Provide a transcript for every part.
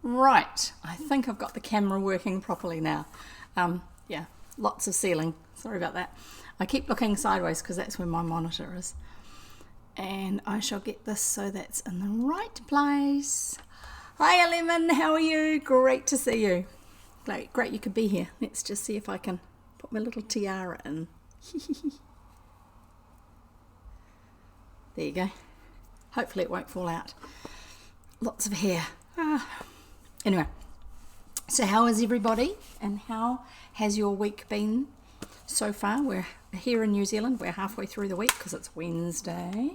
Right, I think I've got the camera working properly now. Yeah, lots of ceiling. Sorry about that. I keep looking sideways because that's where my monitor is. And I shall get this so that's in the right place. Hi, Lemon, how are you? Great to see you. Great you could be here. Let's just see if I can put my little tiara in. There you go. Hopefully it won't fall out. Lots of hair. Anyway, so how is everybody and how has your week been so far? We're here in New Zealand. We're halfway through the week because it's Wednesday.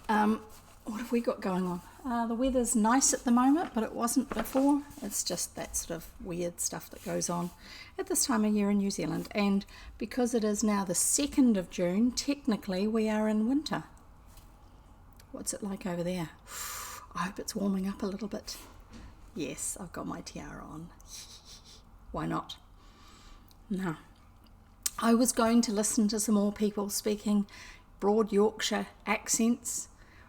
What have we got going on? The weather's nice at the moment, but it wasn't before. It's just that sort of weird stuff that goes on at this time of year in New Zealand. And because it is now the 2nd of June, technically we are in winter. What's it like over there? I hope it's warming up a little bit. Yes, I've got my tiara on. Why not? Now, I was going to listen to some more people speaking broad Yorkshire accents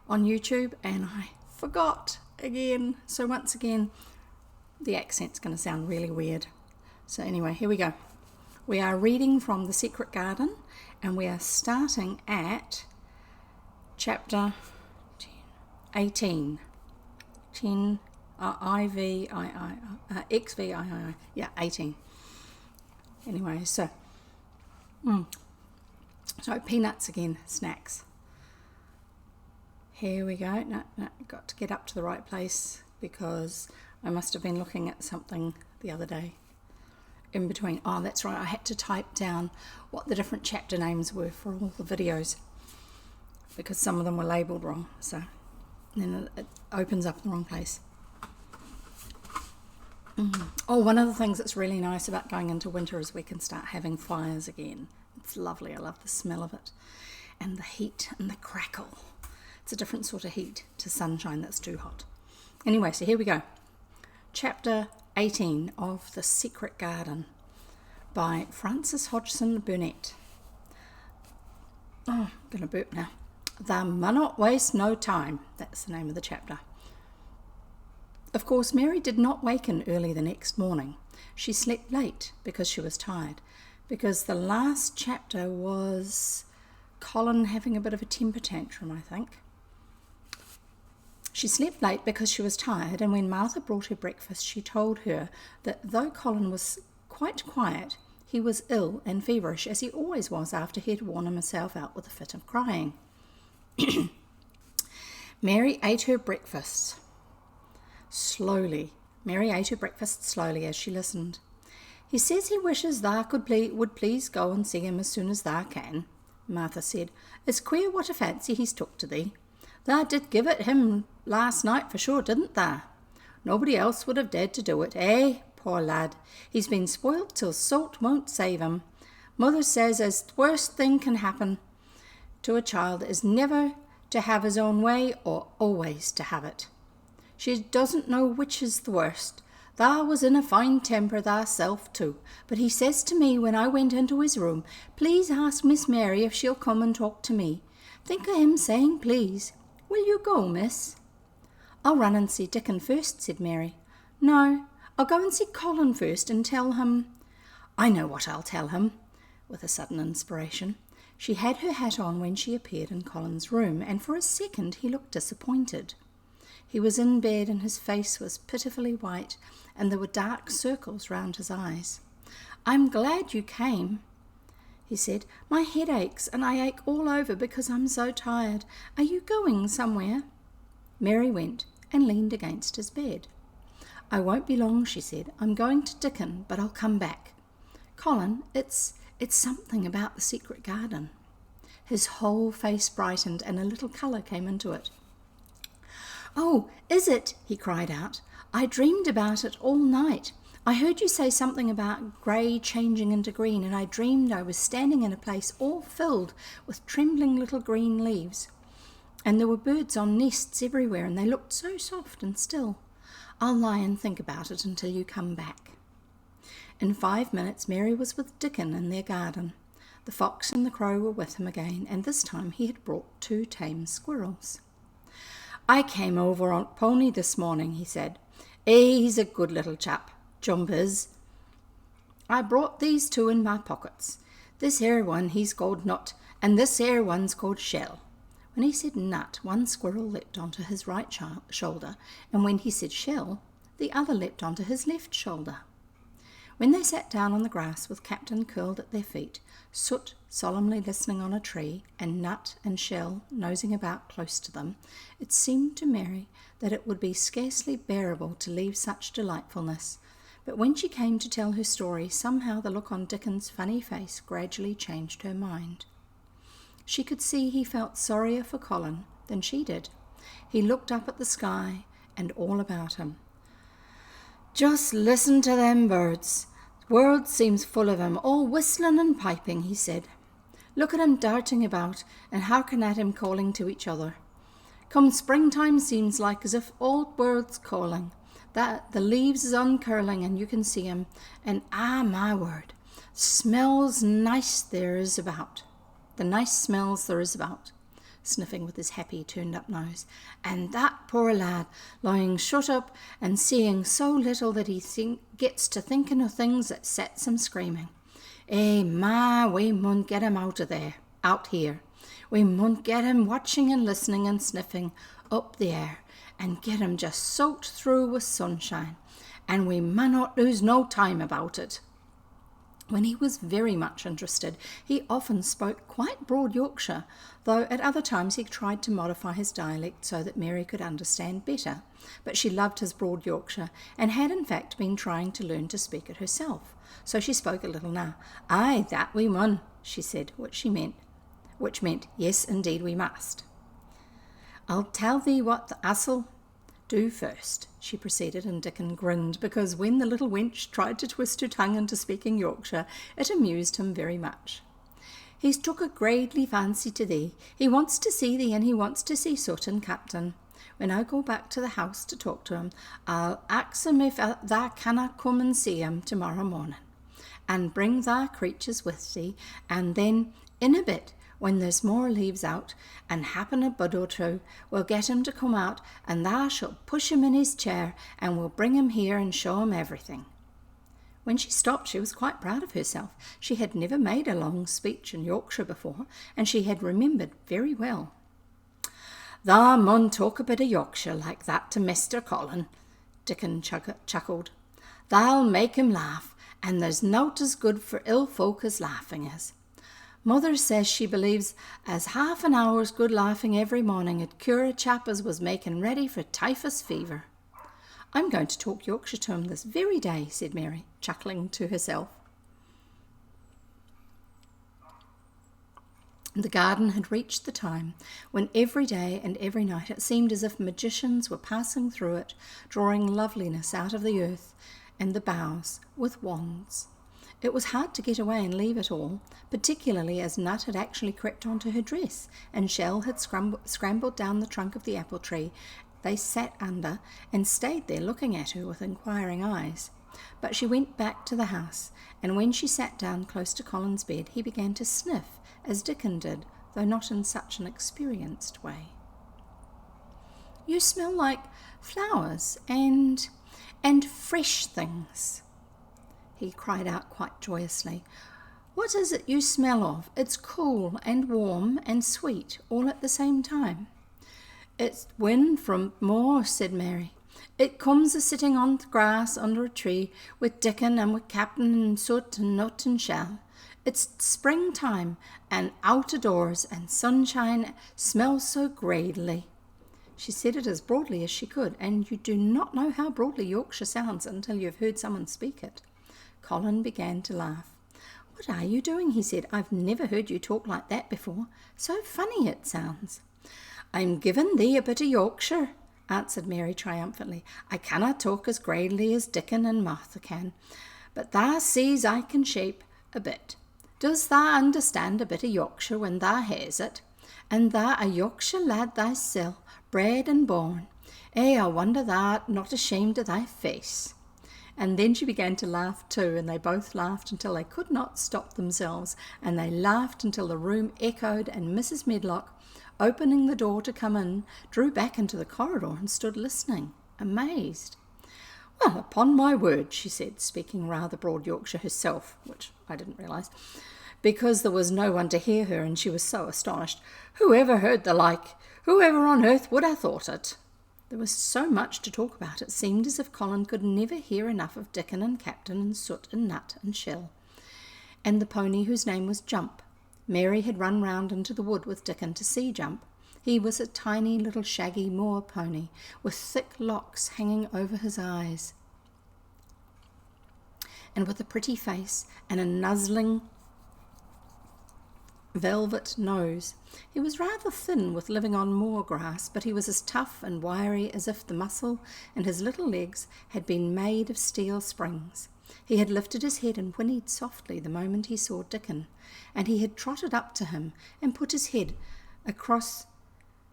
on YouTube and I forgot again. So once again, the accent's going to sound really weird. So anyway, here we go. We are reading from The Secret Garden and we are starting at chapter 18. 10 XVII, yeah, 18. Anyway, so peanuts again, snacks. Here we go. No, got to get up to the right place because I must have been looking at something the other day in between. Oh, that's right, I had to type down what the different chapter names were for all the videos because some of them were labelled wrong, so then it opens up in the wrong place. Oh, one of the things that's really nice about going into winter is we can start having fires again. It's lovely. I love the smell of it and the heat and the crackle. It's a different sort of heat to sunshine that's too hot. Anyway, so here we go. Chapter 18 of The Secret Garden by Frances Hodgson Burnett. Oh, I'm going to burp now. The Munnot Waste No Time. That's the name of the chapter. Of course, Mary did not waken early the next morning. She slept late because she was tired, because the last chapter was Colin having a bit of a temper tantrum, I think. She slept late because she was tired, and when Martha brought her breakfast, she told her that though Colin was quite quiet, he was ill and feverish, as he always was after he had worn himself out with a fit of crying. Mary ate her breakfast slowly. Mary ate her breakfast slowly as she listened. He says he wishes thou would please go and see him as soon as thou can, Martha said. It's queer what a fancy he's took to thee. Thou did give it him last night for sure, didn't thou? Nobody else would have dared to do it, eh? Poor lad. He's been spoilt till salt won't save him. Mother says as the worst thing can happen to a child is never to have his own way or always to have it. She doesn't know which is the worst. Thou was in a fine temper thyself too, but he says to me when I went into his room, please ask Miss Mary if she'll come and talk to me. Think of him saying please. Will you go, miss? I'll run and see Dickon first, said Mary. No, I'll go and see Colin first and tell him. I know what I'll tell him, with a sudden inspiration. She had her hat on when she appeared in Colin's room, and for a second he looked disappointed. He was in bed and his face was pitifully white, and there were dark circles round his eyes. I'm glad you came, he said. My head aches and I ache all over because I'm so tired. Are you going somewhere? Mary went and leaned against his bed. I won't be long, she said. I'm going to Dickon, but I'll come back. Colin, it's something about the secret garden. His whole face brightened and a little colour came into it. Oh, is it? He cried out. I dreamed about it all night. I heard you say something about grey changing into green, and I dreamed I was standing in a place all filled with trembling little green leaves. And there were birds on nests everywhere, and they looked so soft and still. I'll lie and think about it until you come back. In 5 minutes, Mary was with Dickon in their garden. The fox and the crow were with him again, and this time he had brought 2 tame squirrels. I came over on pony this morning, he said. He's a good little chap, Jump is. I brought these two in my pockets. This here one he's called Nut, and this here one's called Shell. When he said Nut, one squirrel leapt onto his right shoulder, and when he said Shell, the other leapt onto his left shoulder. When they sat down on the grass with Captain curled at their feet, Soot solemnly listening on a tree, and Nut and Shell nosing about close to them, it seemed to Mary that it would be scarcely bearable to leave such delightfulness. But when she came to tell her story, somehow the look on Dickon's funny face gradually changed her mind. She could see he felt sorrier for Colin than she did. He looked up at the sky and all about him. Just listen to them birds. The world seems full of 'em, all whistling and piping, he said. Look at 'em darting about and hearken at 'em calling to each other. Come springtime seems like as if all world's calling, that the leaves is uncurling and you can see 'em, and my word, smells nice there is about. The nice smells there is about, sniffing with his happy turned-up nose, and that poor lad lying shut up and seeing so little that he gets to thinking of things that sets him screaming. We mun get him out here. We mun get him watching and listening and sniffing up the air, and get him just soaked through with sunshine, and we munnot lose no time about it. When he was very much interested, he often spoke quite broad Yorkshire, though at other times he tried to modify his dialect so that Mary could understand better. But she loved his broad Yorkshire, and had in fact been trying to learn to speak it herself. So she spoke a little now. Aye, that we mun, she said, which meant, yes, indeed we must. I'll tell thee what the us'll do first, she proceeded, and Dickon grinned, because when the little wench tried to twist her tongue into speaking Yorkshire, it amused him very much. He's took a gradely fancy to thee. He wants to see thee, and he wants to see Soot and Captain. When I go back to the house to talk to him, I'll ax him if thou canna come and see him tomorrow morning, and bring thy creatures with thee, and then, in a bit, when there's more leaves out, and happen a bud or two, we'll get him to come out, and thou shalt push him in his chair, and we'll bring him here and show him everything. When she stopped, she was quite proud of herself. She had never made a long speech in Yorkshire before, and she had remembered very well. Thou mun talk a bit of Yorkshire like that to Mr. Colin, Dickon chuckled. Thou'll make him laugh, and there's nought as good for ill folk as laughing is. Mother says she believes as half an hour's good laughing every morning 'ud cure a chap as was making ready for typhus fever. I'm going to talk Yorkshire to him this very day, said Mary, chuckling to herself. The garden had reached the time when every day and every night it seemed as if magicians were passing through it, drawing loveliness out of the earth and the boughs with wands. It was hard to get away and leave it all, particularly as Nut had actually crept onto her dress, and Shell had scrambled down the trunk of the apple tree they sat under and stayed there looking at her with inquiring eyes. But she went back to the house, and when she sat down close to Colin's bed, he began to sniff, as Dickon did, though not in such an experienced way. You smell like flowers and fresh things, he cried out quite joyously. What is it you smell of? It's cool and warm and sweet all at the same time. It's wind from moor, said Mary. It comes a-sitting on the grass under a tree with Dickon and with Captain and Soot and Nut and Shell. It's springtime and out-a-doors and sunshine smells so gradely. She said it as broadly as she could, and you do not know how broadly Yorkshire sounds until you've heard someone speak it. Colin began to laugh. What are you doing? He said. I've never heard you talk like that before. So funny it sounds. I'm giving thee a bit of Yorkshire, answered Mary triumphantly. I cannot talk as gradely as Dickon and Martha can, but thou sees I can shape a bit. Does thou understand a bit of Yorkshire when thou hears it? And thou a Yorkshire lad thyself, bred and born. I wonder thou art not ashamed of thy face. And then she began to laugh too, and they both laughed until they could not stop themselves, and they laughed until the room echoed, and Mrs. Medlock, opening the door to come in, drew back into the corridor and stood listening, amazed. "Well, upon my word," she said, speaking rather broad Yorkshire herself, which I didn't realise, because there was no one to hear her and she was so astonished. "Whoever heard the like? Whoever on earth would have thought it?" There was so much to talk about, it seemed as if Colin could never hear enough of Dickon and Captain and Soot and Nut and Shell, and the pony whose name was Jump. Mary had run round into the wood with Dickon to see Jump. He was a tiny little shaggy moor pony with thick locks hanging over his eyes, and with a pretty face and a nuzzling velvet nose. He was rather thin with living on moor grass, but he was as tough and wiry as if the muscle in his little legs had been made of steel springs. He had lifted his head and whinnied softly the moment he saw Dickon, and he had trotted up to him and put his head across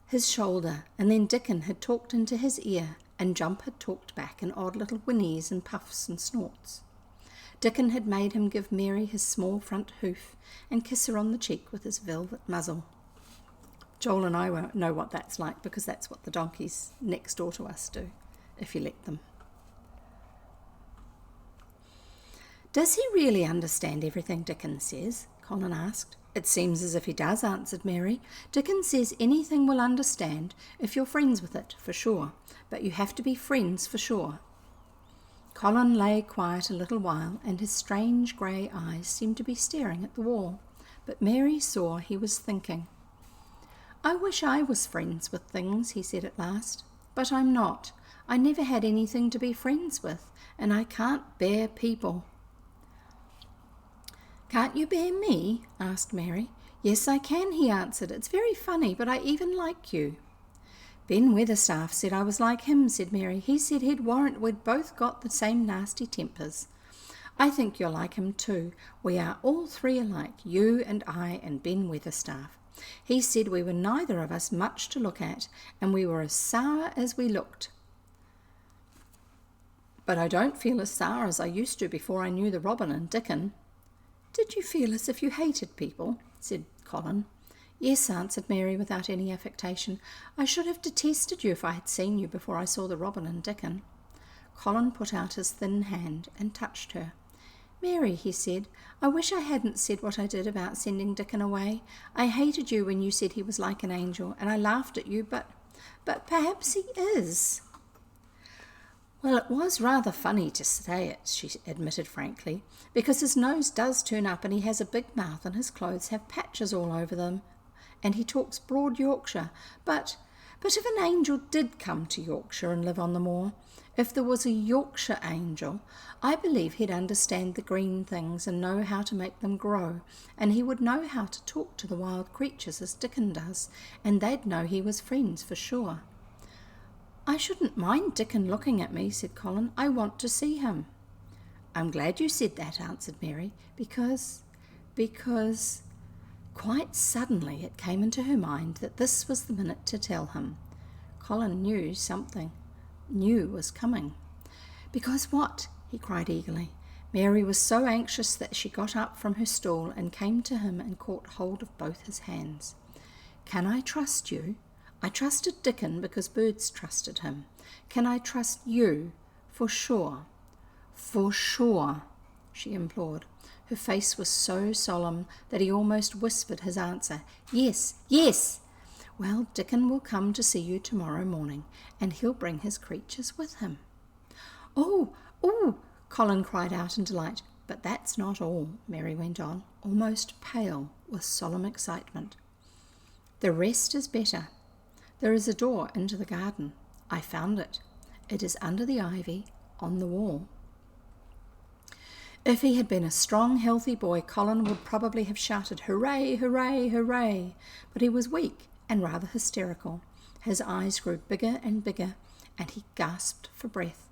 his shoulder, and then Dickon had talked into his ear, and Jump had talked back in odd little whinnies and puffs and snorts. Dickon had made him give Mary his small front hoof and kiss her on the cheek with his velvet muzzle. Joel and I won't know what that's like, because that's what the donkeys next door to us do, if you let them. "Does he really understand everything Dickon says?" Colin asked. "It seems as if he does," answered Mary. "Dickon says anything will understand if you're friends with it, for sure. But you have to be friends for sure." Colin lay quiet a little while, and his strange grey eyes seemed to be staring at the wall. But Mary saw he was thinking. "I wish I was friends with things," he said at last. "But I'm not. I never had anything to be friends with, and I can't bear people." "Can't you bear me?" asked Mary. "Yes, I can," he answered. "It's very funny, but I even like you." "Ben Weatherstaff said I was like him," said Mary. "He said he'd warrant we'd both got the same nasty tempers." "I think you're like him too. We are all three alike, you and I and Ben Weatherstaff. He said we were neither of us much to look at, and we were as sour as we looked. But I don't feel as sour as I used to before I knew the Robin and Dickon." "Did you feel as if you hated people?" said Colin. "Yes," answered Mary without any affectation. "I should have detested you if I had seen you before I saw the Robin and Dickon." Colin put out his thin hand and touched her. "Mary," he said, "I wish I hadn't said what I did about sending Dickon away. I hated you when you said he was like an angel, and I laughed at you, but perhaps he is." "Well, it was rather funny to say it," she admitted frankly, "because his nose does turn up, and he has a big mouth, and his clothes have patches all over them, and he talks broad Yorkshire. But if an angel did come to Yorkshire and live on the moor, if there was a Yorkshire angel, I believe he'd understand the green things and know how to make them grow, and he would know how to talk to the wild creatures as Dickon does, and they'd know he was friends for sure." "I shouldn't mind Dickon looking at me," said Colin. "I want to see him." "I'm glad you said that," answered Mary, because quite suddenly it came into her mind that this was the minute to tell him. Colin knew something new was coming. "Because what?" he cried eagerly. Mary was so anxious that she got up from her stool and came to him and caught hold of both his hands. "Can I trust you? I trusted Dickon because birds trusted him. Can I trust you for sure?" "For sure," she implored. Her face was so solemn that he almost whispered his answer. "Yes, yes." "Well, Dickon will come to see you tomorrow morning, and he'll bring his creatures with him." "Oh, oh!" Colin cried out in delight. "But that's not all," Mary went on, almost pale with solemn excitement. "The rest is better. There is a door into the garden. I found it. It is under the ivy on the wall." If he had been a strong, healthy boy, Colin would probably have shouted, "Hooray, hooray, hooray!" But he was weak and rather hysterical. His eyes grew bigger and bigger, and he gasped for breath.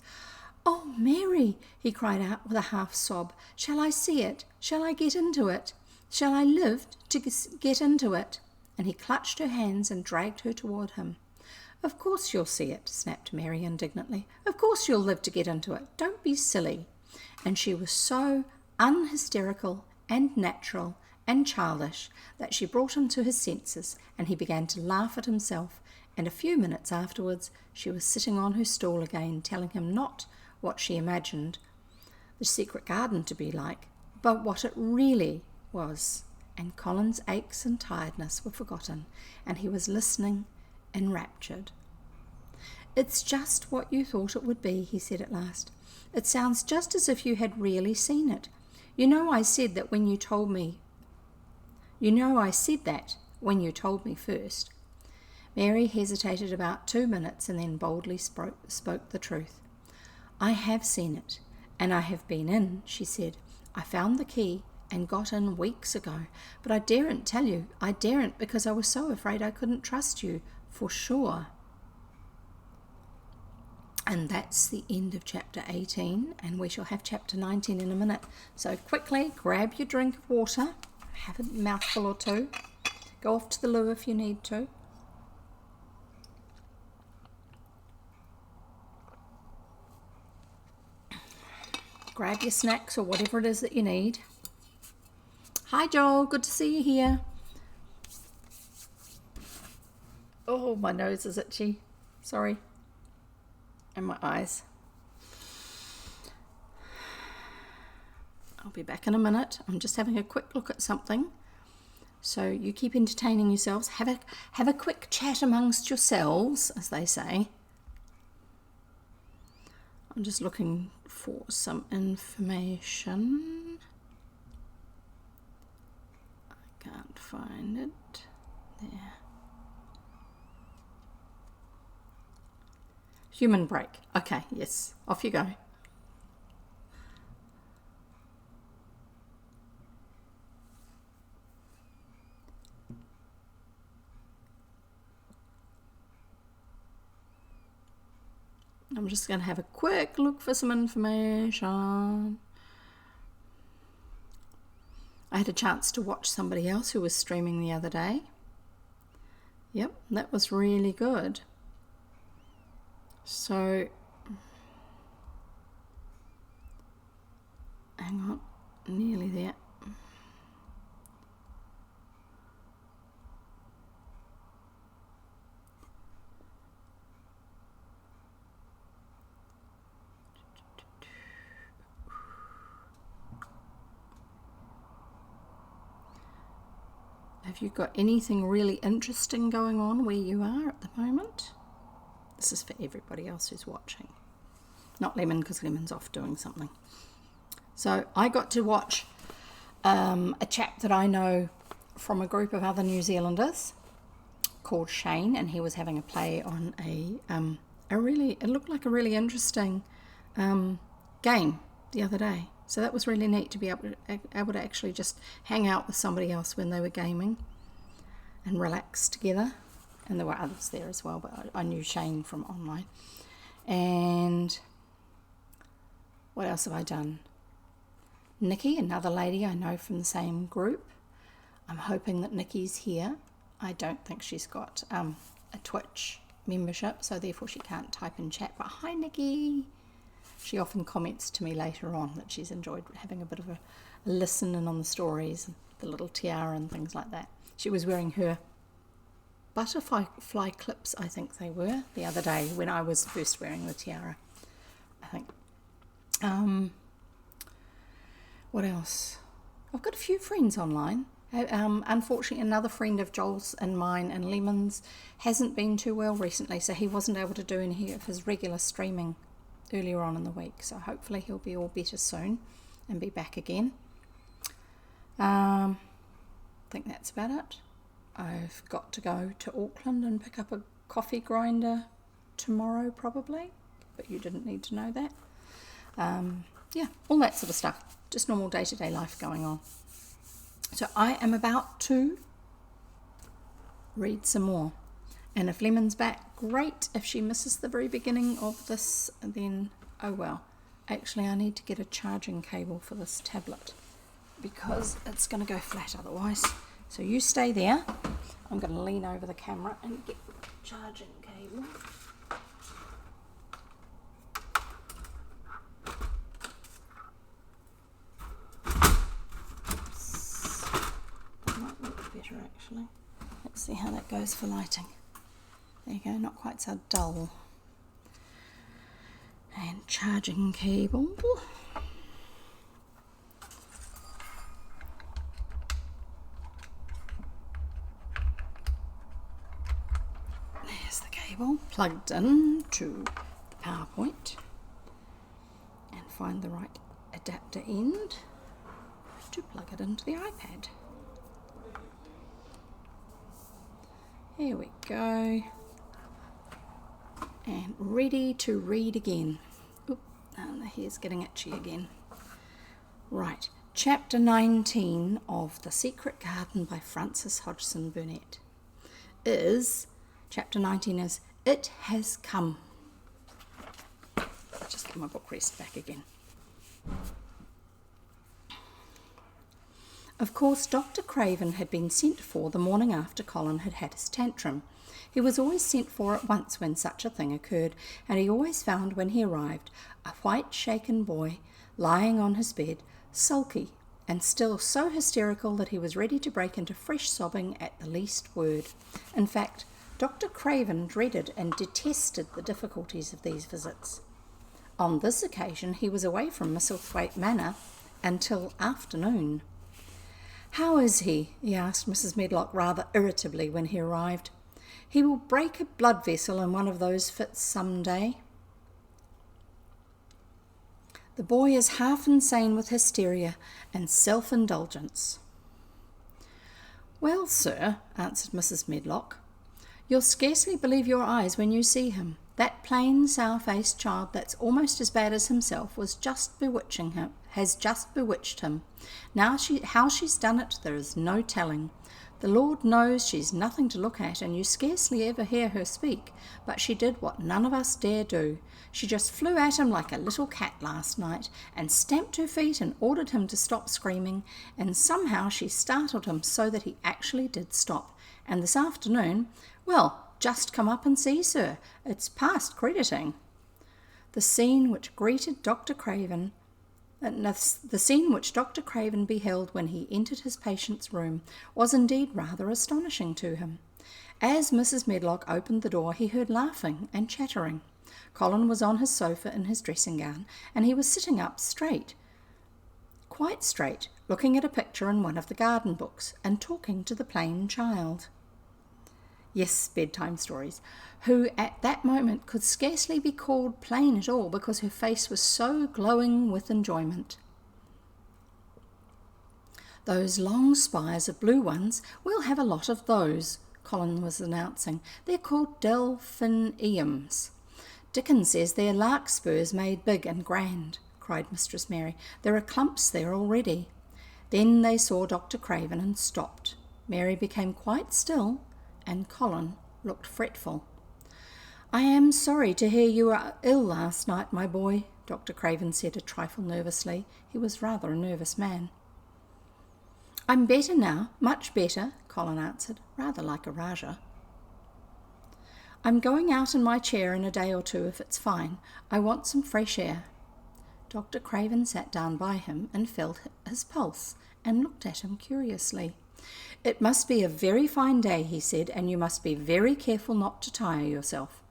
"Oh, Mary," he cried out with a half sob, "shall I see it? Shall I get into it? Shall I live to get into it?" And he clutched her hands and dragged her toward him. Of course you'll see it, snapped Mary indignantly. Of course you'll live to get into it. Don't be silly. And she was so unhysterical and natural and childish that she brought him to his senses, and he began to laugh at himself, and a few minutes afterwards she was sitting on her stool again, telling him not what she imagined the secret garden to be like, but what it really was. And Colin's aches and tiredness were forgotten, and he was listening, enraptured. It's just what you thought it would be, he said at last. It sounds just as if you had really seen it. You know I said that when you told me first. Mary hesitated about 2 minutes and then boldly spoke the truth. I have seen it, and I have been in, she said. I found the key and got in weeks ago, but I daren't tell you. I daren't because I was so afraid I couldn't trust you, for sure. And that's the end of chapter 18, and we shall have chapter 19 in a minute. So quickly, grab your drink of water, have a mouthful or two, go off to the loo if you need to. Grab your snacks or whatever it is that you need. Hi Joel, good to see you here. Oh, my nose is itchy. Sorry. And my eyes. I'll be back in a minute. I'm just having a quick look at something. So you keep entertaining yourselves. Have a quick chat amongst yourselves, as they say. I'm just looking for some information. I can't find it. There. Human break. Okay, yes. Off you go. I'm just going to have a quick look for some information. I had a chance to watch somebody else who was streaming the other day. Yep, that was really good. So, hang on, nearly there. Have you got anything really interesting going on where you are at the moment? This is for everybody else who's watching. Not Lemon, because Lemon's off doing something. So I got to watch a chap that I know from a group of other New Zealanders called Shane, and he was having a play on it looked like a really interesting game the other day. So that was really neat to be able to actually just hang out with somebody else when they were gaming and relax together. And there were others there as well, but I knew Shane from online. And what else have I done? Nikki, another lady I know from the same group. I'm hoping that Nikki's here. I don't think she's got a Twitch membership, so therefore she can't type in chat. But hi, Nikki. She often comments to me later on that she's enjoyed having a bit of a listen in on the stories, the little tiara and things like that. She was wearing her butterfly clips, I think they were, the other day when I was first wearing the tiara, I think. What else? I've got a few friends online. Unfortunately, another friend of Joel's and mine and Lemon's hasn't been too well recently, so he wasn't able to do any of his regular streaming earlier on in the week, so hopefully he'll be all better soon and be back again. I think that's about it. I've got to go to Auckland and pick up a coffee grinder tomorrow probably, but you didn't need to know that. Yeah, all that sort of stuff, just normal day-to-day life going on. So I am about to read some more. And if Lemon's back, great. If she misses the very beginning of this, then oh well. Actually, I need to get a charging cable for this tablet because it's going to go flat otherwise. So you stay there. I'm going to lean over the camera and get the charging cable. That might look better actually. Let's see how that goes for lighting. There you go, not quite so dull. And charging cable. There's the cable plugged in to the power point. And find the right adapter end to plug it into the iPad. Here we go. And ready to read again. Oop, and the hair's getting itchy again. Right, chapter 19 of The Secret Garden by Frances Hodgson Burnett chapter 19 is It Has Come. Just get my book rest back again. Of course, Dr. Craven had been sent for the morning after Colin had had his tantrum. He was always sent for at once when such a thing occurred, and he always found when he arrived a white shaken boy lying on his bed, sulky and still so hysterical that he was ready to break into fresh sobbing at the least word. In fact, Dr. Craven dreaded and detested the difficulties of these visits. On this occasion he was away from Misselthwaite Manor until afternoon. "How is he?" he asked Mrs. Medlock rather irritably when he arrived. "He will break a blood vessel in one of those fits some day." "The boy is half insane with hysteria and self-indulgence." "Well, sir," answered Mrs. Medlock, "you'll scarcely believe your eyes when you see him. That plain, sour-faced child that's almost as bad as himself has just bewitched him. Now how she's done it, there is no telling. The Lord knows she's nothing to look at, and you scarcely ever hear her speak, but she did what none of us dare do. She just flew at him like a little cat last night, and stamped her feet and ordered him to stop screaming, and somehow she startled him so that he actually did stop. And this afternoon, well, just come up and see, sir. It's past crediting." The scene which Dr. Craven beheld when he entered his patient's room was indeed rather astonishing to him. As Mrs. Medlock opened the door, he heard laughing and chattering. Colin was on his sofa in his dressing gown, and he was sitting up straight, quite straight, looking at a picture in one of the garden books and talking to the plain child. Yes, bedtime stories, who at that moment could scarcely be called plain at all because her face was so glowing with enjoyment. "Those long spires of blue ones, we'll have a lot of those," Colin was announcing. "They're called delphiniums. Dickens says they're larkspurs made big and grand," cried Mistress Mary. "There are clumps there already." Then they saw Dr. Craven and stopped. Mary became quite still, and Colin looked fretful. "I am sorry to hear you were ill last night, my boy," Dr. Craven said a trifle nervously. He was rather a nervous man. "I'm better now, much better," Colin answered, rather like a Rajah. "I'm going out in my chair in a day or two if it's fine. I want some fresh air." Dr. Craven sat down by him and felt his pulse and looked at him curiously. "It must be a very fine day," he said, "and you must be very careful not to tire yourself."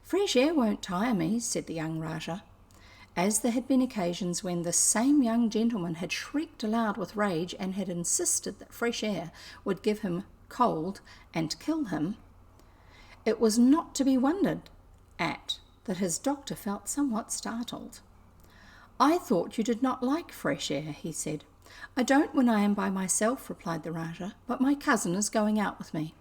"Fresh air won't tire me," said the young Rajah. As there had been occasions when this same young gentleman had shrieked aloud with rage and had insisted that fresh air would give him cold and kill him, it was not to be wondered at that his doctor felt somewhat startled. "I thought you did not like fresh air," he said. "I don't when I am by myself," replied the Rajah, "but my cousin is going out with me."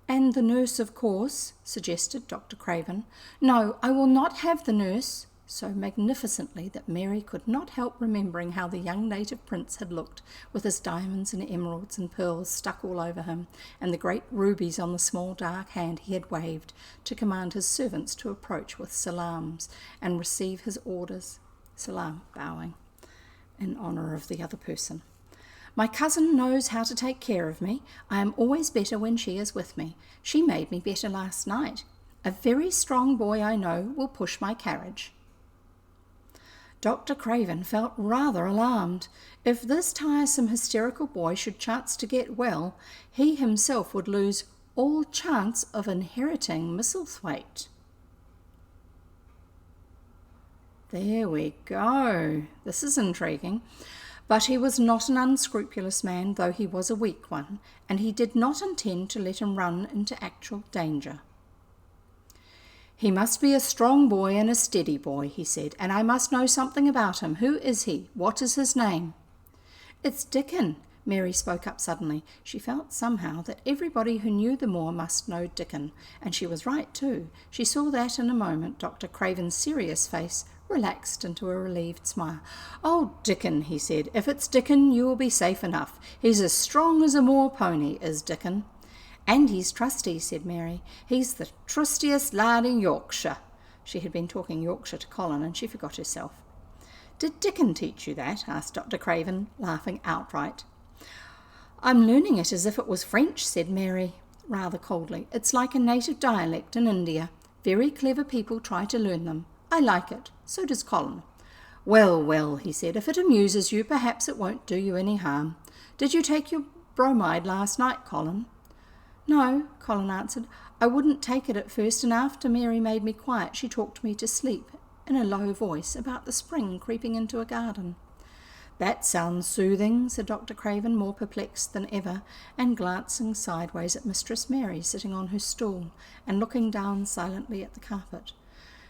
"And the nurse, of course," suggested Dr. Craven. "No, I will not have the nurse," so magnificently that Mary could not help remembering how the young native prince had looked, with his diamonds and emeralds and pearls stuck all over him, and the great rubies on the small dark hand he had waved to command his servants to approach with salams and receive his orders. Salam, bowing in honour of the other person. My cousin knows how to take care of me. I am always better when she is with me. She made me better last night. A very strong boy I know will push my carriage." Dr. Craven felt rather alarmed. If this tiresome hysterical boy should chance to get well, he himself would lose all chance of inheriting Misselthwaite. There we go. This is intriguing. But he was not an unscrupulous man, though he was a weak one, and he did not intend to let him run into actual danger. "He must be a strong boy and a steady boy," he said, "and I must know something about him. Who is he? What is his name?" "It's Dickon," Mary spoke up suddenly. She felt somehow that everybody who knew the moor must know Dickon, and she was right too. She saw that in a moment. Dr. Craven's serious face relaxed into a relieved smile. "Oh, Dickon," he said, "if it's Dickon you will be safe enough. He's as strong as a moor pony, is Dickon." "And he's trusty," said Mary. "He's the trustiest lad in Yorkshire." She had been talking Yorkshire to Colin, and she forgot herself. "Did Dickon teach you that?" asked Dr. Craven, laughing outright. "I'm learning it as if it was French," said Mary, rather coldly. "It's like a native dialect in India. Very clever people try to learn them. I like it. So does Colin." "Well, well," he said, "if it amuses you, perhaps it won't do you any harm. Did you take your bromide last night, Colin?" "No," Colin answered. "I wouldn't take it at first, and after Mary made me quiet, she talked me to sleep in a low voice about the spring creeping into a garden." "That sounds soothing," said Dr. Craven, more perplexed than ever, and glancing sideways at Mistress Mary sitting on her stool and looking down silently at the carpet.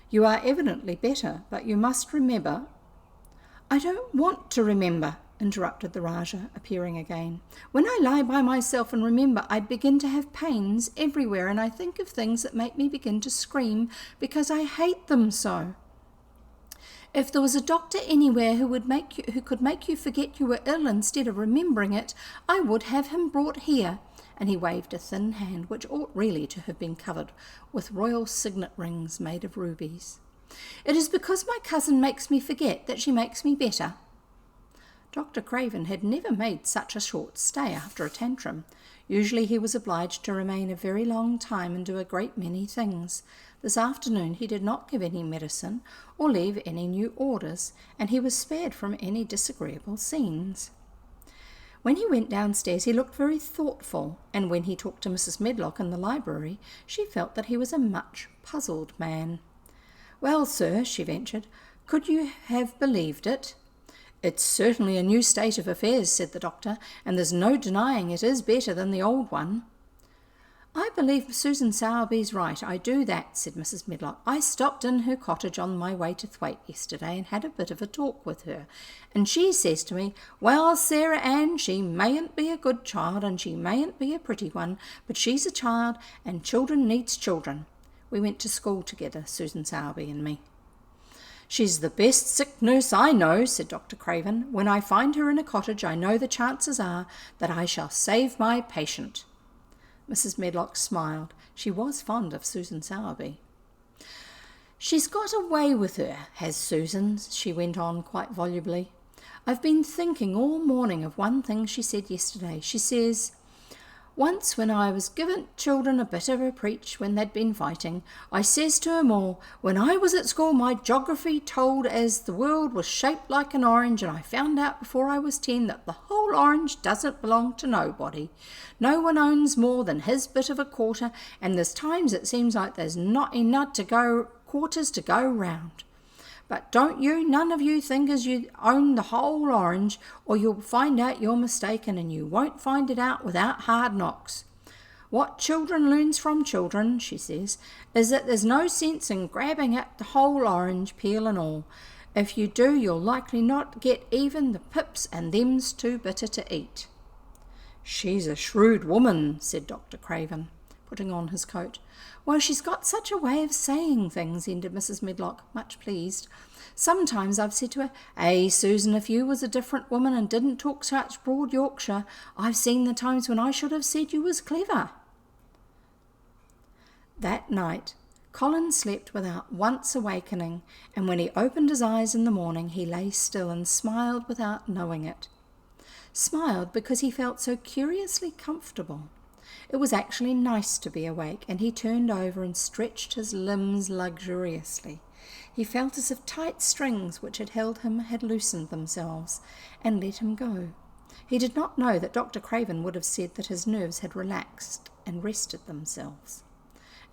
"You are evidently better, but you must remember—" "I don't want to remember," interrupted the Rajah, appearing again. "When I lie by myself and remember, I begin to have pains everywhere, and I think of things that make me begin to scream because I hate them so. If there was a doctor anywhere who could make you forget you were ill instead of remembering it, I would have him brought here." And he waved a thin hand, which ought really to have been covered with royal signet rings made of rubies. "It is because my cousin makes me forget that she makes me better." Dr. Craven had never made such a short stay after a tantrum. Usually he was obliged to remain a very long time and do a great many things. This afternoon he did not give any medicine or leave any new orders, and he was spared from any disagreeable scenes. When he went downstairs he looked very thoughtful, and when he talked to Mrs. Medlock in the library she felt that he was a much puzzled man. "Well, sir," she ventured, "could you have believed it?" "It's certainly a new state of affairs," said the doctor, "and there's no denying it is better than the old one." "I believe Susan Sowerby's right, I do that," said Mrs. Medlock. "I stopped in her cottage on my way to Thwaite yesterday and had a bit of a talk with her, and she says to me, 'Well, Sarah Ann, she mayn't be a good child and she mayn't be a pretty one, but she's a child and children needs children.' We went to school together, Susan Sowerby and me." "She's the best sick nurse I know," said Dr. Craven. "When I find her in a cottage, I know the chances are that I shall save my patient." Mrs. Medlock smiled. She was fond of Susan Sowerby. "She's got a way with her, has Susan," she went on quite volubly. "I've been thinking all morning of one thing she said yesterday. She says, 'Once when I was giving children a bit of a preach when they'd been fighting, I says to 'em all, when I was at school my geography told as the world was shaped like an orange, and I found out before I was 10 that the whole orange doesn't belong to nobody. No one owns more than his bit of a quarter, and there's times it seems like there's not enough quarters to go round. But don't you, none of you, think as you own the whole orange, or you'll find out you're mistaken, and you won't find it out without hard knocks. What children learns from children,' she says, 'is that there's no sense in grabbing at the whole orange, peel and all. If you do, you'll likely not get even the pips, and them's too bitter to eat.'" "She's a shrewd woman," said Dr. Craven, putting on his coat. "Well, she's got such a way of saying things," ended Mrs. Medlock, much pleased. "Sometimes I've said to her, 'Susan, if you was a different woman and didn't talk such broad Yorkshire, I've seen the times when I should have said you was clever.'" That night Colin slept without once awakening, and when he opened his eyes in the morning he lay still and smiled without knowing it. smiled because he felt so curiously comfortable. It was actually nice to be awake, and he turned over and stretched his limbs luxuriously. He felt as if tight strings which had held him had loosened themselves and let him go. He did not know that Dr. Craven would have said that his nerves had relaxed and rested themselves.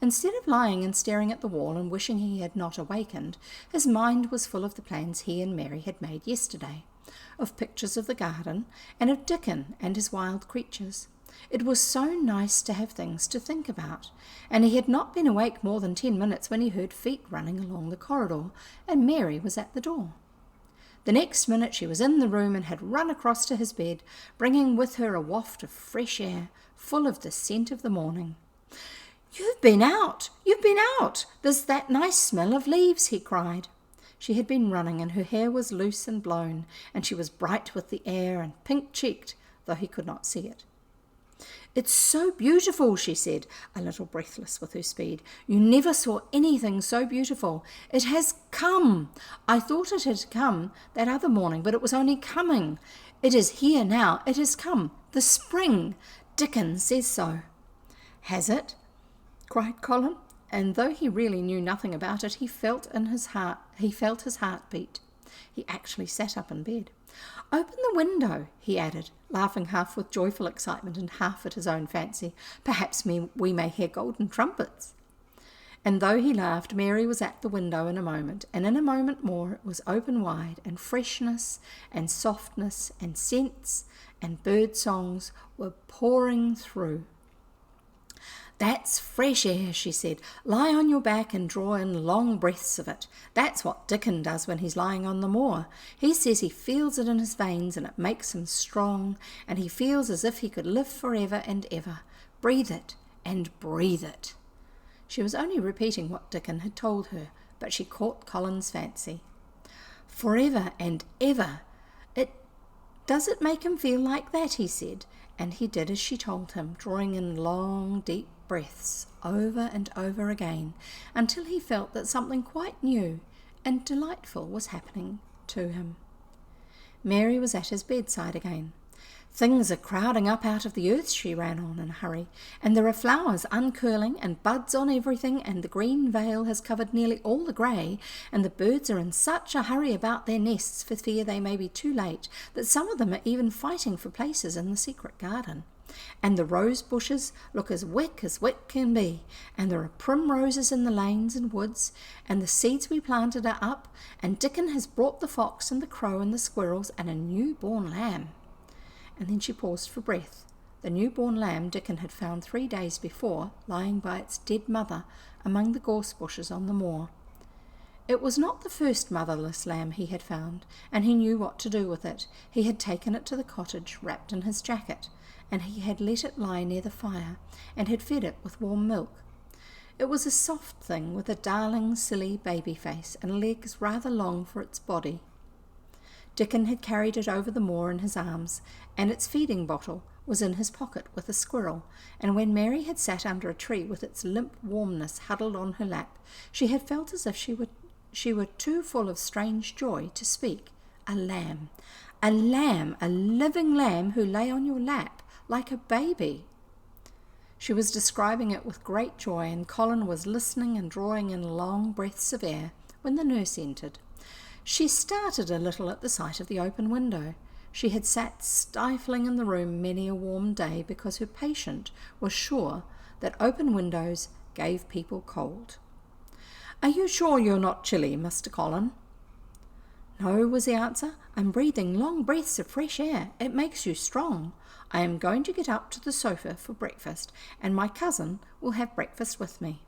Instead of lying and staring at the wall and wishing he had not awakened, his mind was full of the plans he and Mary had made yesterday, of pictures of the garden, and of Dickon and his wild creatures. It was so nice to have things to think about, and he had not been awake more than 10 minutes when he heard feet running along the corridor, and Mary was at the door. The next minute she was in the room and had run across to his bed, bringing with her a waft of fresh air, full of the scent of the morning. "You've been out! You've been out! There's that nice smell of leaves," he cried. She had been running, and her hair was loose and blown, and she was bright with the air and pink-cheeked, though he could not see it. "It's so beautiful," she said, a little breathless with her speed. "You never saw anything so beautiful. It has come. I thought it had come that other morning, but it was only coming. It is here now. It has come. The spring. Dickon says so." "Has it?" cried Colin, and though he really knew nothing about it, he felt his heart beat. He actually sat up in bed. "Open the window," he added, laughing half with joyful excitement and half at his own fancy. "Perhaps we may hear golden trumpets." And though he laughed, Mary was at the window in a moment, and in a moment more it was open wide, and freshness and softness and scents and bird songs were pouring through. "That's fresh air," she said. "Lie on your back and draw in long breaths of it. That's what Dickon does when he's lying on the moor. He says he feels it in his veins and it makes him strong, and he feels as if he could live forever and ever. Breathe it and breathe it." She was only repeating what Dickon had told her, but she caught Colin's fancy. "Forever and ever. Does it make him feel like that?" he said, and he did as she told him, drawing in long, deep breaths over and over again, until he felt that something quite new and delightful was happening to him. Mary was at his bedside again. "Things are crowding up out of the earth," she ran on in a hurry, "and there are flowers uncurling and buds on everything, and the green veil has covered nearly all the grey, and the birds are in such a hurry about their nests for fear they may be too late that some of them are even fighting for places in the secret garden. And the rose bushes look as wick can be, and there are primroses in the lanes and woods, and the seeds we planted are up, and Dickon has brought the fox and the crow and the squirrels and a new-born lamb." And then she paused for breath. The new-born lamb Dickon had found 3 days before, lying by its dead mother among the gorse bushes on the moor. It was not the first motherless lamb he had found, and he knew what to do with it. He had taken it to the cottage, wrapped in his jacket, and he had let it lie near the fire, and had fed it with warm milk. It was a soft thing with a darling, silly baby face, and legs rather long for its body. Dickon had carried it over the moor in his arms, and its feeding bottle was in his pocket with a squirrel, and when Mary had sat under a tree with its limp warmness huddled on her lap, she had felt as if she were too full of strange joy to speak. A lamb, a living lamb who lay on your lap like a baby. She was describing it with great joy, and Colin was listening and drawing in long breaths of air when the nurse entered. She started a little at the sight of the open window. She had sat stifling in the room many a warm day because her patient was sure that open windows gave people cold. "Are you sure you're not chilly, Mr. Colin?" "No," was the answer. "I'm breathing long breaths of fresh air. It makes you strong. I am going to get up to the sofa for breakfast, and my cousin will have breakfast with me."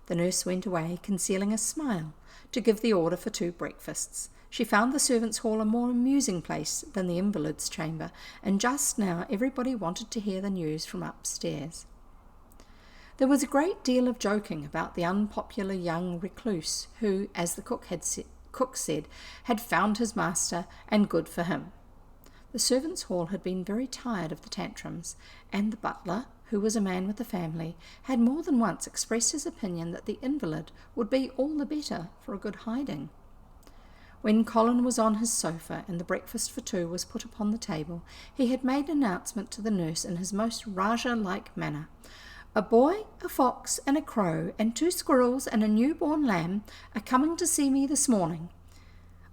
The nurse went away, concealing a smile, to give the order for 2 breakfasts. She found the servants' hall a more amusing place than the invalid's chamber, and just now everybody wanted to hear the news from upstairs. There was a great deal of joking about the unpopular young recluse who, as the cook said, had found his master, and good for him. The servants' hall had been very tired of the tantrums, and the butler, who was a man with a family, had more than once expressed his opinion that the invalid would be all the better for a good hiding. When Colin was on his sofa and the breakfast for two was put upon the table, he had made an announcement to the nurse in his most Rajah-like manner. "A boy, a fox, and a crow, and 2 squirrels and a newborn lamb are coming to see me this morning.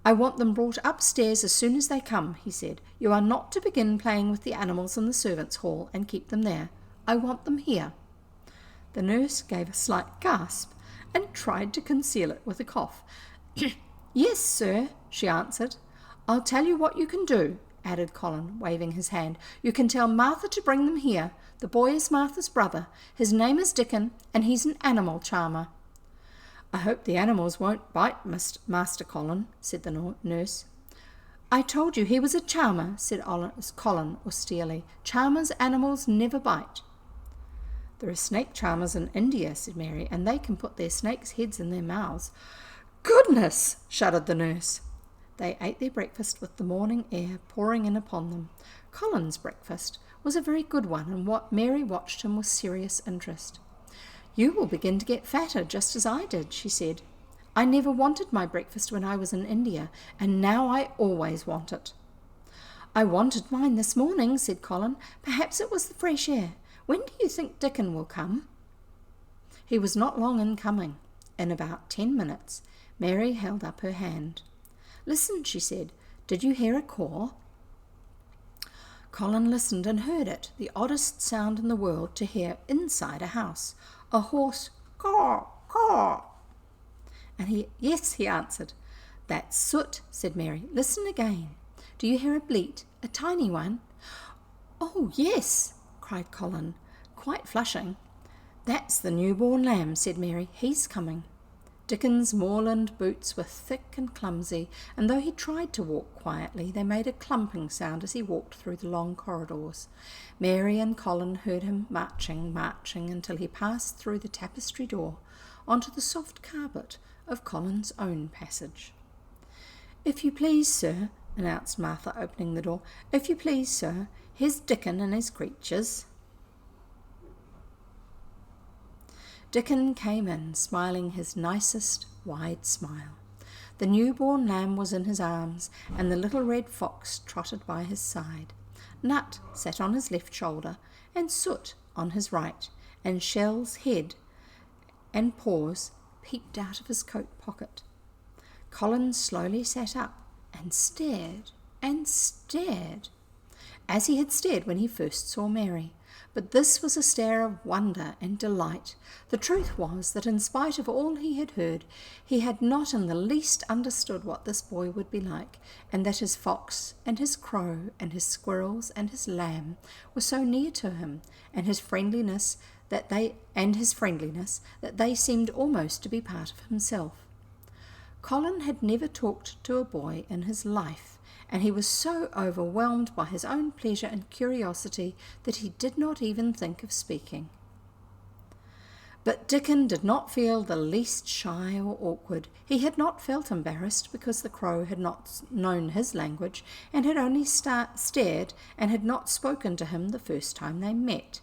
I want them brought upstairs as soon as they come," he said. "You are not to begin playing with the animals in the servants' hall and keep them there. I want them here." The nurse gave a slight gasp and tried to conceal it with a cough. "Yes, sir," she answered. "I'll tell you what you can do," added Colin, waving his hand. "You can tell Martha to bring them here. The boy is Martha's brother. His name is Dickon, and he's an animal charmer." "I hope the animals won't bite, Master Colin," said the nurse. "I told you he was a charmer," said Colin austerely. "Charmers' animals never bite." "There are snake charmers in India," said Mary, "and they can put their snakes' heads in their mouths." "Goodness!" shuddered the nurse. They ate their breakfast with the morning air pouring in upon them. Colin's breakfast was a very good one, and Mary watched him with serious interest. "You will begin to get fatter, just as I did," she said. "I never wanted my breakfast when I was in India, and now I always want it." "I wanted mine this morning," said Colin. "Perhaps it was the fresh air. When do you think Dickon will come?" He was not long in coming. In about 10 minutes, Mary held up her hand. "Listen," she said. "Did you hear a caw?" Colin listened and heard it, the oddest sound in the world to hear inside a house. A hoarse caw, caw. Yes, he answered. "That's Soot," said Mary. "Listen again. Do you hear a bleat, a tiny one?" "Oh, yes," cried Colin, quite flushing. "That's the newborn lamb," said Mary. "He's coming." Dickon's moorland boots were thick and clumsy, and though he tried to walk quietly, they made a clumping sound as he walked through the long corridors. Mary and Colin heard him marching, until he passed through the tapestry door onto the soft carpet of Colin's own passage. "If you please, sir," announced Martha, opening the door. "If you please, sir, here's Dickon and his creatures." Dickon came in, smiling his nicest wide smile. The newborn lamb was in his arms, and the little red fox trotted by his side. Nut sat on his left shoulder, and Soot on his right, and Shell's head and paws peeped out of his coat pocket. Colin slowly sat up and stared, as he had stared when he first saw Mary. But this was a stare of wonder and delight. The truth was that in spite of all he had heard, he had not in the least understood what this boy would be like, and that his fox and his crow and his squirrels and his lamb were so near to him, and his friendliness that they seemed almost to be part of himself. Colin had never talked to a boy in his life, and he was so overwhelmed by his own pleasure and curiosity that he did not even think of speaking. But Dickon did not feel the least shy or awkward. He had not felt embarrassed because the crow had not known his language and had only stared and had not spoken to him the first time they met.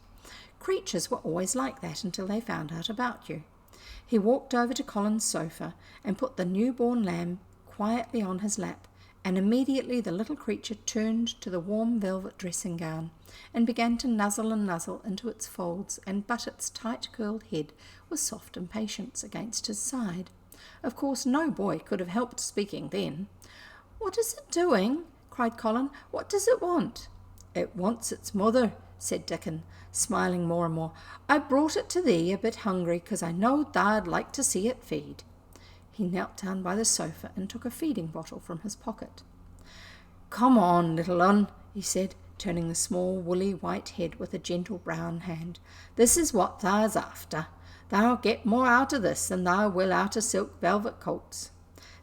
Creatures were always like that until they found out about you. He walked over to Colin's sofa and put the newborn lamb quietly on his lap, and immediately the little creature turned to the warm velvet dressing gown and began to nuzzle into its folds and butt its tight-curled head with soft impatience against his side. Of course, no boy could have helped speaking then. "What is it doing?" cried Colin. "What does it want?" "It wants its mother," said Dickon, smiling more and more. "I brought it to thee a bit hungry, 'cause I knowed tha'd like to see it feed." He knelt down by the sofa and took a feeding bottle from his pocket. "Come on, little un," he said, turning the small woolly white head with a gentle brown hand. "This is what thou's after. Thou'll get more out of this than thou will out of silk velvet coats.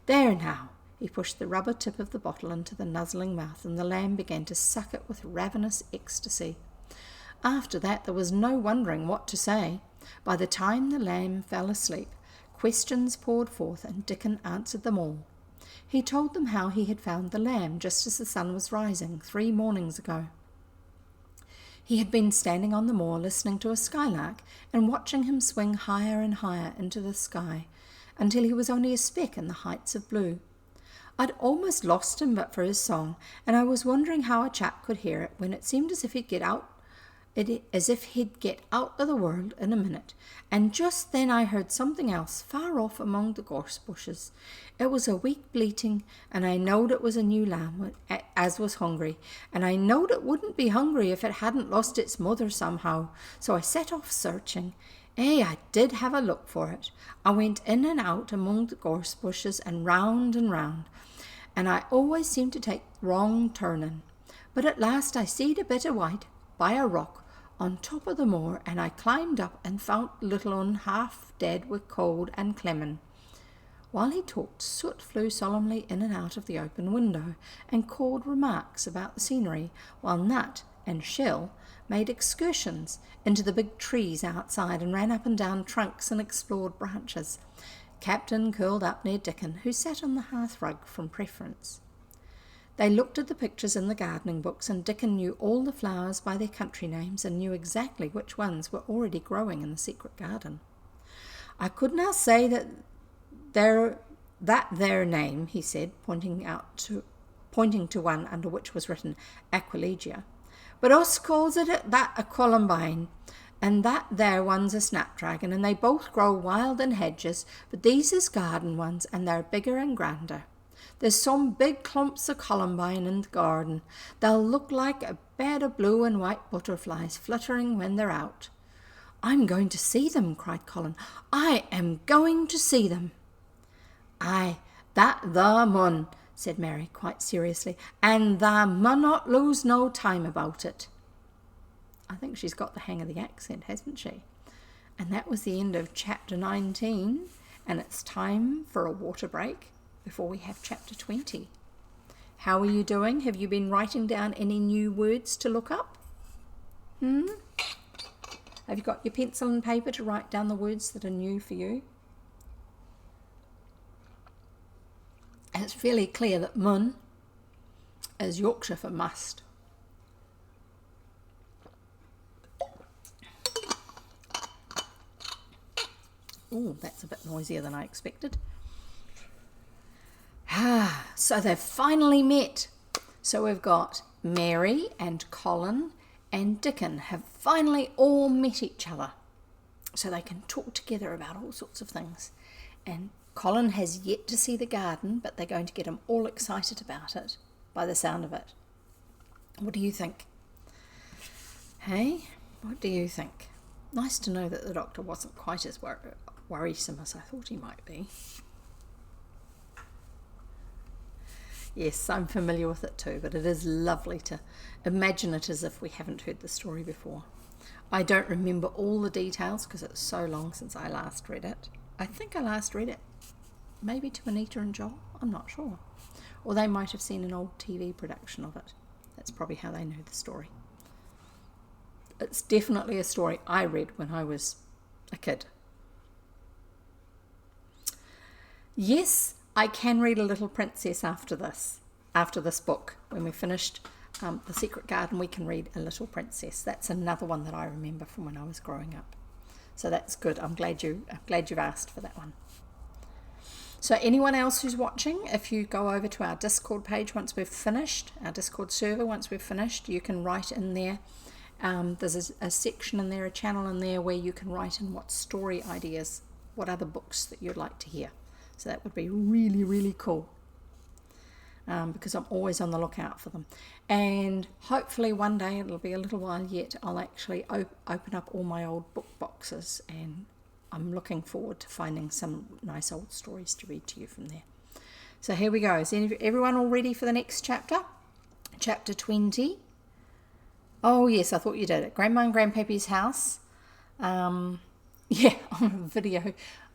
There now." He pushed the rubber tip of the bottle into the nuzzling mouth, and the lamb began to suck it with ravenous ecstasy. After that there was no wondering what to say. By the time the lamb fell asleep, questions poured forth, and Dickon answered them all. He told them how he had found the lamb just as the sun was rising 3 mornings ago. He had been standing on the moor listening to a skylark and watching him swing higher and higher into the sky until he was only a speck in the heights of blue. I'd almost lost him but for his song, and I was wondering how a chap could hear it when it seemed as if he'd get out of the world in a minute. And just then I heard something else far off among the gorse bushes. It was a weak bleating, and I knowed it was a new lamb as was hungry, and I knowed it wouldn't be hungry if it hadn't lost its mother somehow. So I set off searching. I did have a look for it. I went in and out among the gorse bushes and round, and I always seemed to take wrong turning. But at last I seed a bit of white by a rock on top of the moor, and I climbed up and found little un half dead with cold and clemming. While he talked, Soot flew solemnly in and out of the open window and called remarks about the scenery, while Nut and Shell made excursions into the big trees outside and ran up and down trunks and explored branches. Captain curled up near Dickon, who sat on the hearth-rug from preference. They looked at the pictures in the gardening books, and Dickon knew all the flowers by their country names and knew exactly which ones were already growing in the secret garden. I could now say that their name, he said, pointing to one under which was written Aquilegia. But us calls it that a columbine, and that there one's a snapdragon, and they both grow wild in hedges, but these is garden ones, and they're bigger and grander. There's some big clumps of columbine in the garden. They'll look like a bed of blue and white butterflies fluttering when they're out. I'm going to see them, cried Colin. I am going to see them. Aye, that thou mun, said Mary quite seriously, and thou munnot lose no time about it. I think she's got the hang of the accent, hasn't she? And that was the end of chapter 19, and it's time for a water break before we have chapter 20. How are you doing? Have you been writing down any new words to look up? Have you got your pencil and paper to write down the words that are new for you? And it's fairly clear that mun is Yorkshire for must. Oh, that's a bit noisier than I expected. So they've finally met. So we've got Mary and Colin and Dickon have finally all met each other. So they can talk together about all sorts of things. And Colin has yet to see the garden, but they're going to get him all excited about it by the sound of it. What do you think? Hey, what do you think? Nice to know that the doctor wasn't quite as worrisome as I thought he might be. Yes, I'm familiar with it too, but it is lovely to imagine it as if we haven't heard the story before. I don't remember all the details because it's so long since I last read it. I think I last read it maybe to Anita and Joel, I'm not sure. Or they might have seen an old TV production of it. That's probably how they know the story. It's definitely a story I read when I was a kid. Yes, I can read A Little Princess after this book. When we finished The Secret Garden, we can read A Little Princess. That's another one that I remember from when I was growing up. So that's good. I'm glad you've asked for that one. So anyone else who's watching, if you go over to our Discord page once we've finished, our Discord server once we've finished, you can write in there. There's a section in there, a channel in there where you can write in what story ideas, what other books that you'd like to hear. So that would be really, really cool, because I'm always on the lookout for them. And hopefully one day, it'll be a little while yet, I'll actually open up all my old book boxes, and I'm looking forward to finding some nice old stories to read to you from there. So here we go. Is everyone all ready for the next chapter? Chapter 20. Oh yes, I thought you did it. Grandma and Grandpappy's house. On a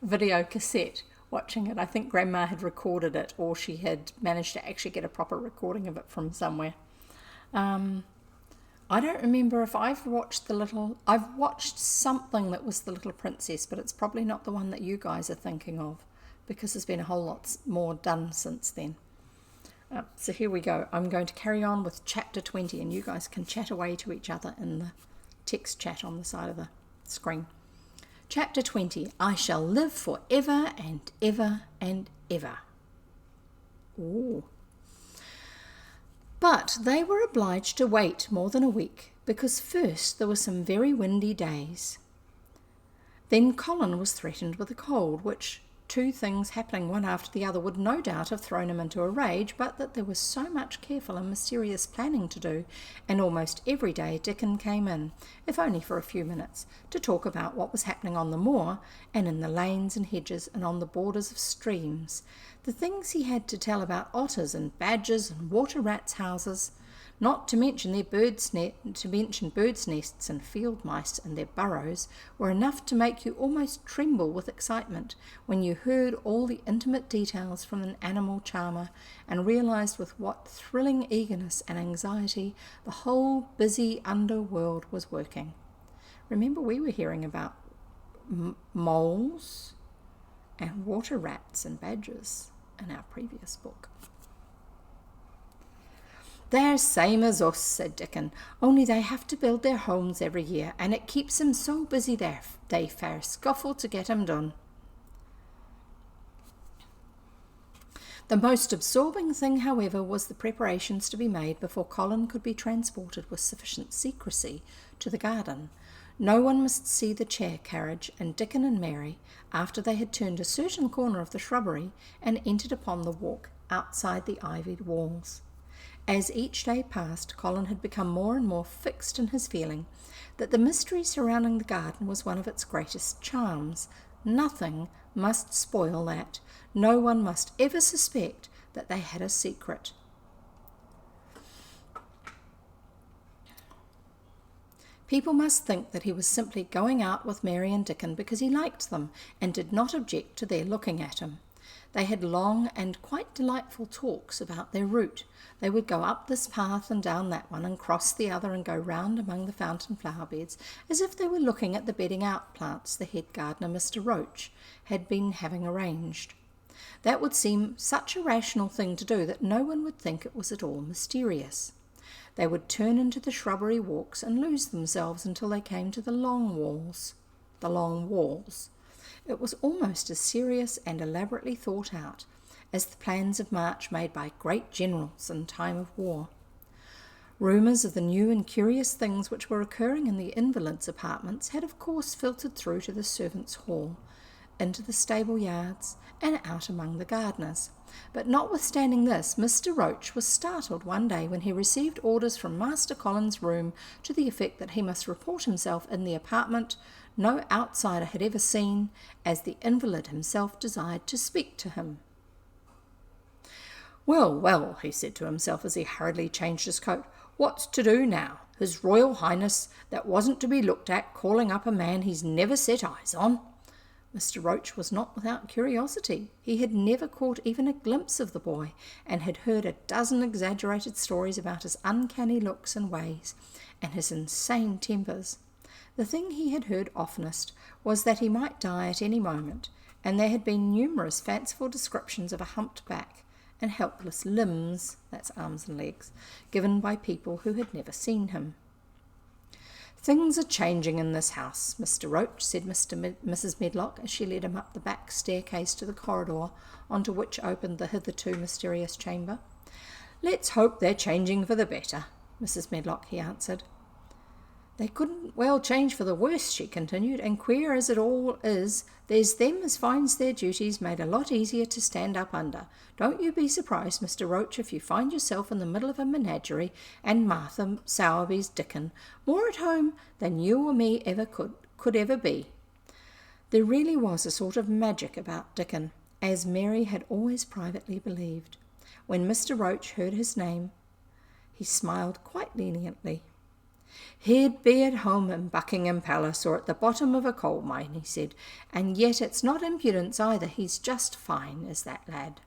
video cassette. Watching it. I think Grandma had recorded it, or she had managed to actually get a proper recording of it from somewhere. I don't remember if I've watched I've watched something that was The Little Princess, but it's probably not the one that you guys are thinking of, because there's been a whole lot more done since then. So here we go. I'm going to carry on with chapter 20, and you guys can chat away to each other in the text chat on the side of the screen. Chapter 20, I shall live for ever and ever and ever. Ooh. But they were obliged to wait more than a week, because first there were some very windy days. Then Colin was threatened with a cold, which, two things happening one after the other, would no doubt have thrown him into a rage, but that there was so much careful and mysterious planning to do, and almost every day Dickon came in, if only for a few minutes, to talk about what was happening on the moor, and in the lanes and hedges, and on the borders of streams, the things he had to tell about otters and badgers and water rats' houses, not to mention birds' nests and field mice and their burrows, were enough to make you almost tremble with excitement when you heard all the intimate details from an animal charmer and realised with what thrilling eagerness and anxiety the whole busy underworld was working. Remember, we were hearing about moles and water rats and badgers in our previous book. "They're same as us," said Dickon, "only they have to build their homes every year, and it keeps 'em so busy they fair scuffle to get 'em done." The most absorbing thing, however, was the preparations to be made before Colin could be transported with sufficient secrecy to the garden. No one must see the chair carriage, and Dickon and Mary, after they had turned a certain corner of the shrubbery and entered upon the walk outside the ivied walls. As each day passed, Colin had become more and more fixed in his feeling that the mystery surrounding the garden was one of its greatest charms. Nothing must spoil that. No one must ever suspect that they had a secret. People must think that he was simply going out with Mary and Dickon because he liked them and did not object to their looking at him. They had long and quite delightful talks about their route. They would go up this path and down that one and cross the other and go round among the fountain flower beds as if they were looking at the bedding out plants the head gardener, Mr. Roach, had been having arranged. That would seem such a rational thing to do that no one would think it was at all mysterious. They would turn into the shrubbery walks and lose themselves until they came to the long walls. It was almost as serious and elaborately thought out as the plans of march made by great generals in time of war. Rumours of the new and curious things which were occurring in the invalids' apartments had of course filtered through to the servants' hall, into the stable yards, and out among the gardeners. But notwithstanding this, Mr. Roach was startled one day when he received orders from Master Colin's room to the effect that he must report himself in the apartment no outsider had ever seen, as the invalid himself desired to speak to him. "Well, well," he said to himself as he hurriedly changed his coat, "what's to do now? His Royal Highness, that wasn't to be looked at, calling up a man he's never set eyes on." Mr. Roach was not without curiosity. He had never caught even a glimpse of the boy, and had heard a dozen exaggerated stories about his uncanny looks and ways, and his insane tempers. The thing he had heard oftenest was that he might die at any moment, and there had been numerous fanciful descriptions of a humped back and helpless limbs, that's arms and legs, given by people who had never seen him. "Things are changing in this house, Mr. Roach," said Mrs. Medlock as she led him up the back staircase to the corridor onto which opened the hitherto mysterious chamber. "Let's hope they're changing for the better, Mrs. Medlock," he answered. "They couldn't well change for the worse," she continued, "and queer as it all is, there's them as finds their duties made a lot easier to stand up under. Don't you be surprised, Mr. Roach, if you find yourself in the middle of a menagerie and Martha Sowerby's Dickon more at home than you or me ever could ever be." There really was a sort of magic about Dickon, as Mary had always privately believed. When Mr. Roach heard his name, he smiled quite leniently. "He'd be at home in Buckingham Palace or at the bottom of a coal mine," he said, "and yet it's not impudence either. He's just fine, is that lad."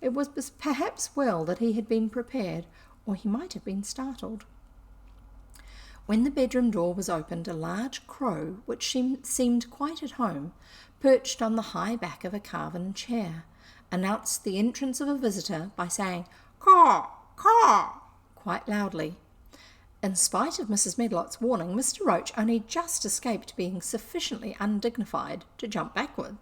It was perhaps well that he had been prepared, or he might have been startled. When the bedroom door was opened, a large crow, which seemed quite at home, perched on the high back of a carven chair, announced the entrance of a visitor by saying "Caw, caw," quite loudly. In spite of Mrs. Medlock's warning, Mr. Roach only just escaped being sufficiently undignified to jump backward.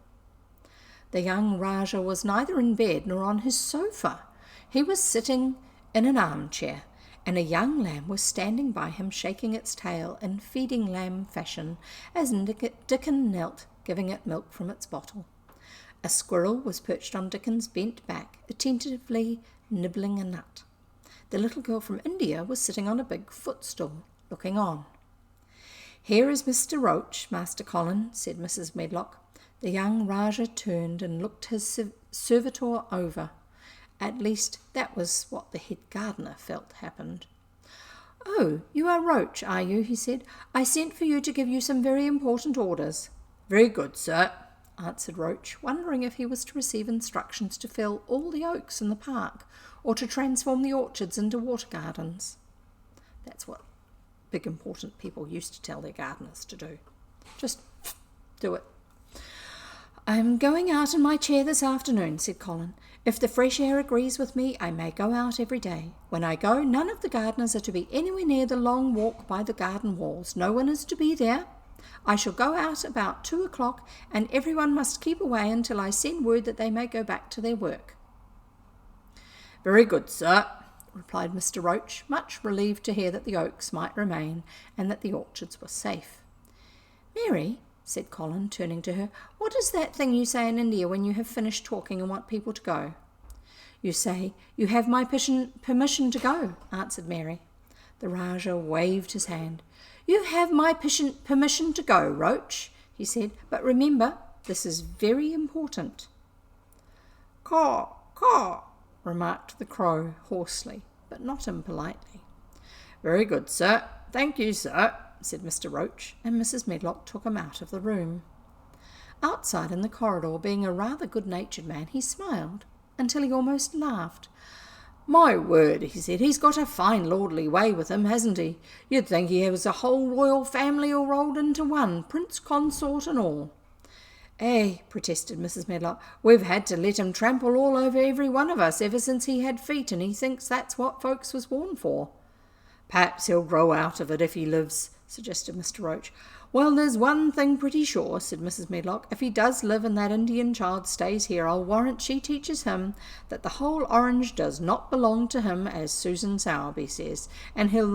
The young Rajah was neither in bed nor on his sofa. He was sitting in an armchair, and a young lamb was standing by him, shaking its tail in feeding lamb fashion, as Dickon knelt, giving it milk from its bottle. A squirrel was perched on Dickon's bent back, attentively nibbling a nut. The little girl from India was sitting on a big footstool, looking on. "Here is Mr. Roach, Master Colin," said Mrs. Medlock. The young Rajah turned and looked his servitor over. At least that was what the head gardener felt happened. "Oh, you are Roach, are you?" he said. "I sent for you to give you some very important orders." "Very good, sir," answered Roach, wondering if he was to receive instructions to fell all the oaks in the park or to transform the orchards into water gardens. That's what big important people used to tell their gardeners to do. Just do it. "I'm going out in my chair this afternoon," said Colin. "If the fresh air agrees with me, I may go out every day. When I go, none of the gardeners are to be anywhere near the long walk by the garden walls. No one is to be there. I shall go out about 2 o'clock, and everyone must keep away until I send word that they may go back to their work." "Very good, sir," replied Mr. Roach, much relieved to hear that the oaks might remain and that the orchards were safe. "Mary," said Colin, turning to her, "what is that thing you say in India when you have finished talking and want people to go?" "You say, 'You have my permission to go,'" answered Mary. The Rajah waved his hand. "You have my permission to go, Roach," he said, "but remember, this is very important." "Caw, caw," remarked the crow hoarsely, but not impolitely. "Very good, sir. Thank you, sir," said Mr. Roach, and Mrs. Medlock took him out of the room. Outside in the corridor, being a rather good-natured man, he smiled until he almost laughed. "My word," he said, "he's got a fine lordly way with him, hasn't he? You'd think he was a whole royal family all rolled into one, prince consort and all." "Eh," protested Mrs. Medlock, "we've had to let him trample all over every one of us ever since he had feet, and he thinks that's what folks was born for." "Perhaps he'll grow out of it if he lives," suggested Mr. Roach. "Well, there's one thing pretty sure," said Mrs. Medlock. "If he does live and that Indian child stays here, I'll warrant she teaches him that the whole orange does not belong to him, as Susan Sowerby says, and he'll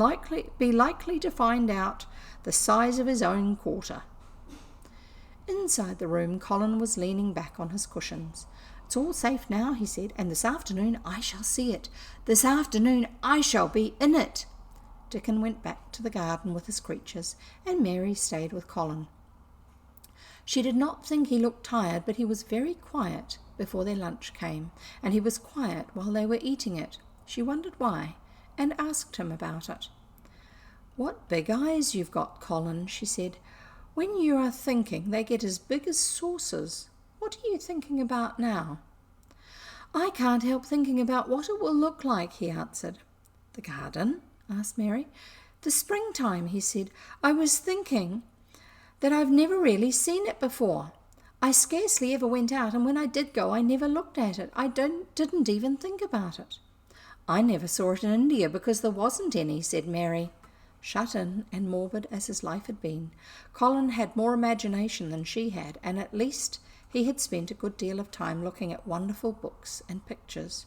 be likely to find out the size of his own quarter." Inside the room, Colin was leaning back on his cushions. "It's all safe now," he said, "and this afternoon I shall see it. This afternoon I shall be in it." Dickon went back to the garden with his creatures, and Mary stayed with Colin. She did not think he looked tired, but he was very quiet before their lunch came, and he was quiet while they were eating it. She wondered why, and asked him about it. "What big eyes you've got, Colin," she said. "When you are thinking, they get as big as saucers. What are you thinking about now?" "I can't help thinking about what it will look like," he answered. "The garden?" asked Mary. "The springtime," he said. "I was thinking that I've never really seen it before. I scarcely ever went out, and when I did go, I never looked at it. I didn't even think about it." "I never saw it in India because there wasn't any," said Mary. Shut in and morbid as his life had been, Colin had more imagination than she had, and at least he had spent a good deal of time looking at wonderful books and pictures.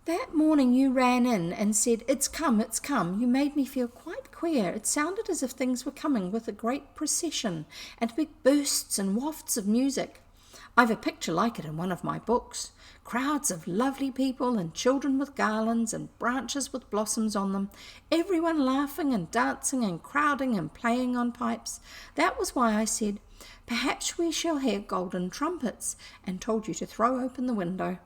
"That morning you ran in and said, 'It's come, it's come.' You made me feel quite queer. It sounded as if things were coming with a great procession and big bursts and wafts of music. I've a picture like it in one of my books. Crowds of lovely people and children with garlands and branches with blossoms on them, everyone laughing and dancing and crowding and playing on pipes. That was why I said, 'Perhaps we shall hear golden trumpets,' and told you to throw open the window."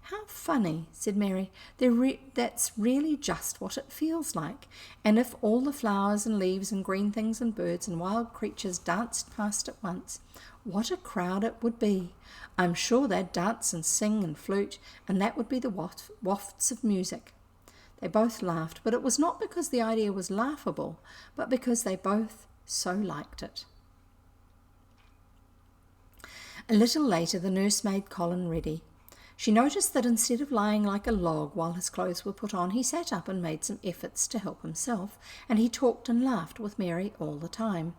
"How funny," said Mary. "That's really just what it feels like. And if all the flowers and leaves and green things and birds and wild creatures danced past at once, what a crowd it would be. I'm sure they'd dance and sing and flute, and that would be the wafts of music." They both laughed, but it was not because the idea was laughable, but because they both so liked it. A little later the nurse made Colin ready. She noticed that instead of lying like a log while his clothes were put on, he sat up and made some efforts to help himself, and he talked and laughed with Mary all the time.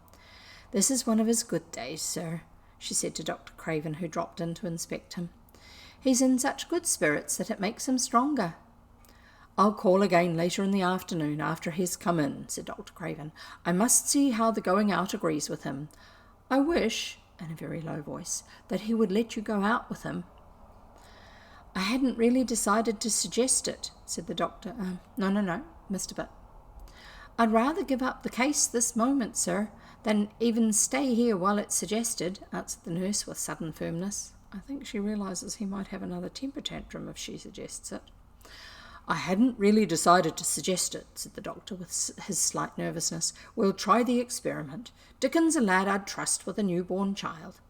"This is one of his good days, sir," she said to Dr. Craven, who dropped in to inspect him. "He's in such good spirits that it makes him stronger." "I'll call again later in the afternoon after he's come in," said Dr. Craven. "I must see how the going out agrees with him. I wish," in a very low voice, "that he would let you go out with him." "I hadn't really decided to suggest it," said the doctor. No, Mr. Butt. "I'd rather give up the case this moment, sir, than even stay here while it's suggested," answered the nurse with sudden firmness. I think she realises he might have another temper tantrum if she suggests it. "I hadn't really decided to suggest it," said the doctor with his slight nervousness. "We'll try the experiment. Dickon's a lad I'd trust with a newborn child."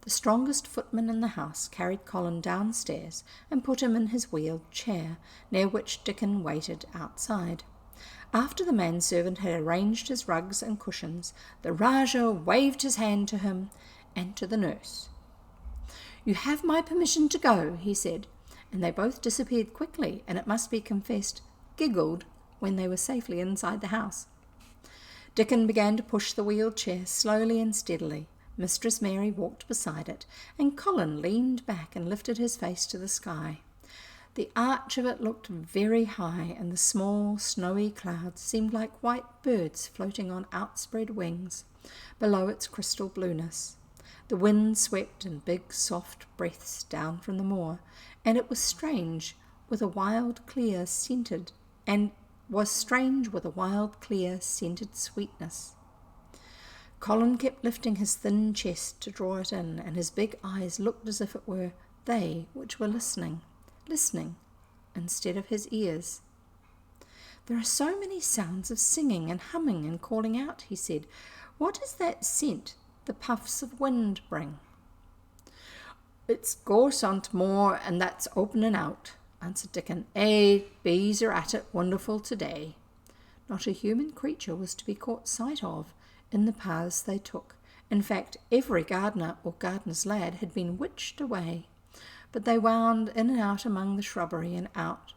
The strongest footman in the house carried Colin downstairs and put him in his wheeled chair, near which Dickon waited outside. After the manservant had arranged his rugs and cushions, the Rajah waved his hand to him and to the nurse. "You have my permission to go," he said, and they both disappeared quickly, and it must be confessed, giggled when they were safely inside the house. Dickon began to push the wheeled chair slowly and steadily. Mistress Mary walked beside it, and Colin leaned back and lifted his face to the sky. The arch of it looked very high, and the small, snowy clouds seemed like white birds floating on outspread wings below its crystal blueness. The wind swept in big, soft breaths down from the moor, and it was strange with a wild, clear, scented sweetness. Colin kept lifting his thin chest to draw it in, and his big eyes looked as if it were they which were listening instead of his ears. "There are so many sounds of singing and humming and calling out," he said. "What is that scent the puffs of wind bring?" "It's gorse on t' moor, and that's opening out," answered Dickon. Bees are at it wonderful to-day." Not a human creature was to be caught sight of in the paths they took. In fact, every gardener or gardener's lad had been witched away, but they wound in and out among the shrubbery and out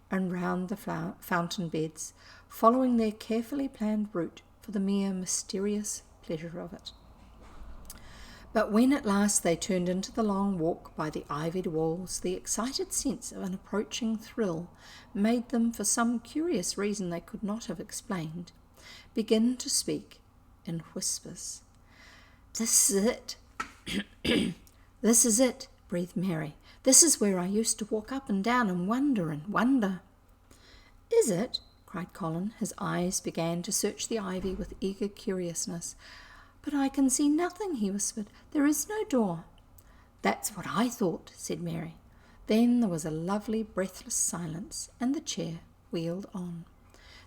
and round the fountain beds, following their carefully planned route for the mere mysterious pleasure of it. But when at last they turned into the long walk by the ivied walls, the excited sense of an approaching thrill made them, for some curious reason they could not have explained, begin to speak in whispers. "This is it." "This is it," breathed Mary. "This is where I used to walk up and down and wonder." "Is it?" cried Colin. His eyes began to search the ivy with eager curiousness. "But I can see nothing," he whispered. "There is no door." "That's what I thought," said Mary. Then there was a lovely breathless silence, and the chair wheeled on.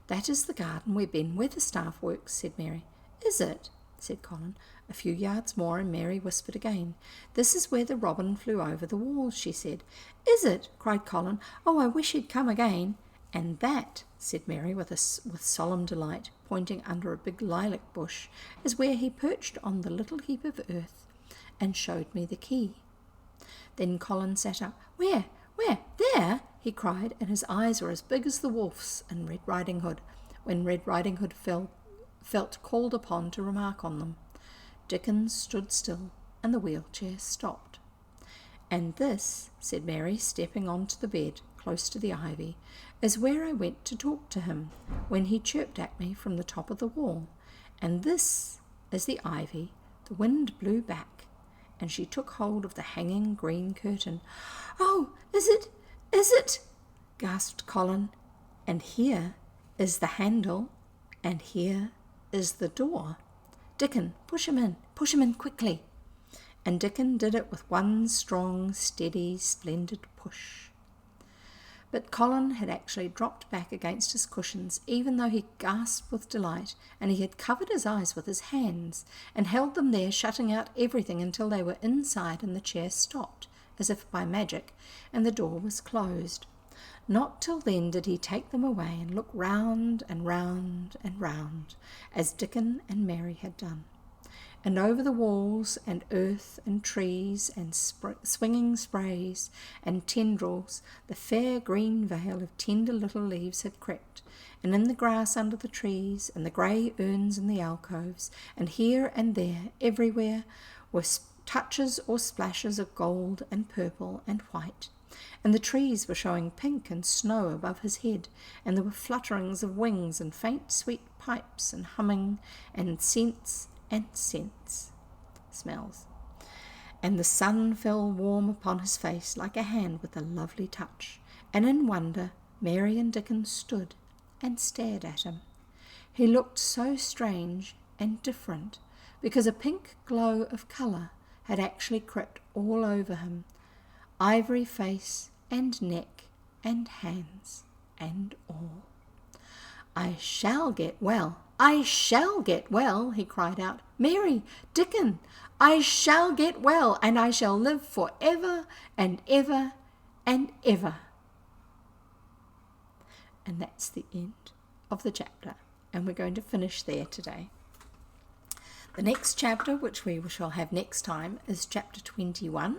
"That is the garden where Ben Weatherstaff works," said Mary. "Is it?" said Colin. A few yards more, and Mary whispered again. "This is where the robin flew over the wall," she said. "Is it?" cried Colin. "Oh, I wish he'd come again." "And that," said Mary with solemn delight, pointing under a big lilac bush, "is where he perched on the little heap of earth and showed me the key." Then Colin sat up. Where? There?" he cried, and his eyes were as big as the wolf's in Red Riding Hood, when Red Riding Hood felt called upon to remark on them. Dickon stood still, and the wheelchair stopped. "And this," said Mary, stepping onto the bed close to the ivy, "is where I went to talk to him when he chirped at me from the top of the wall. And this is the ivy the wind blew back," and she took hold of the hanging green curtain. "Oh, is it?" gasped Colin. "And here is the handle, and here is the door. Dickon, push him in quickly." And Dickon did it with one strong, steady, splendid push. But Colin had actually dropped back against his cushions, even though he gasped with delight, and he had covered his eyes with his hands and held them there, shutting out everything until they were inside and the chair stopped, as if by magic, and the door was closed. Not till then did he take them away and look round and round and round, as Dickon and Mary had done. And over the walls and earth and trees and swinging sprays and tendrils the fair green veil of tender little leaves had crept, and in the grass under the trees and the grey urns in the alcoves, and here and there everywhere were touches or splashes of gold and purple and white, and the trees were showing pink and snow above his head, and there were flutterings of wings and faint sweet pipes and humming and scents smells. And the sun fell warm upon his face like a hand with a lovely touch, and in wonder Mary and Dickon stood and stared at him. He looked so strange and different, because a pink glow of colour had actually crept all over him, ivory face and neck and hands and all. "I shall get well, I shall get well," he cried out. "Mary, Dickon, I shall get well, and I shall live for ever and ever and ever." And that's the end of the chapter, and we're going to finish there today. The next chapter, which we shall have next time, is chapter 21,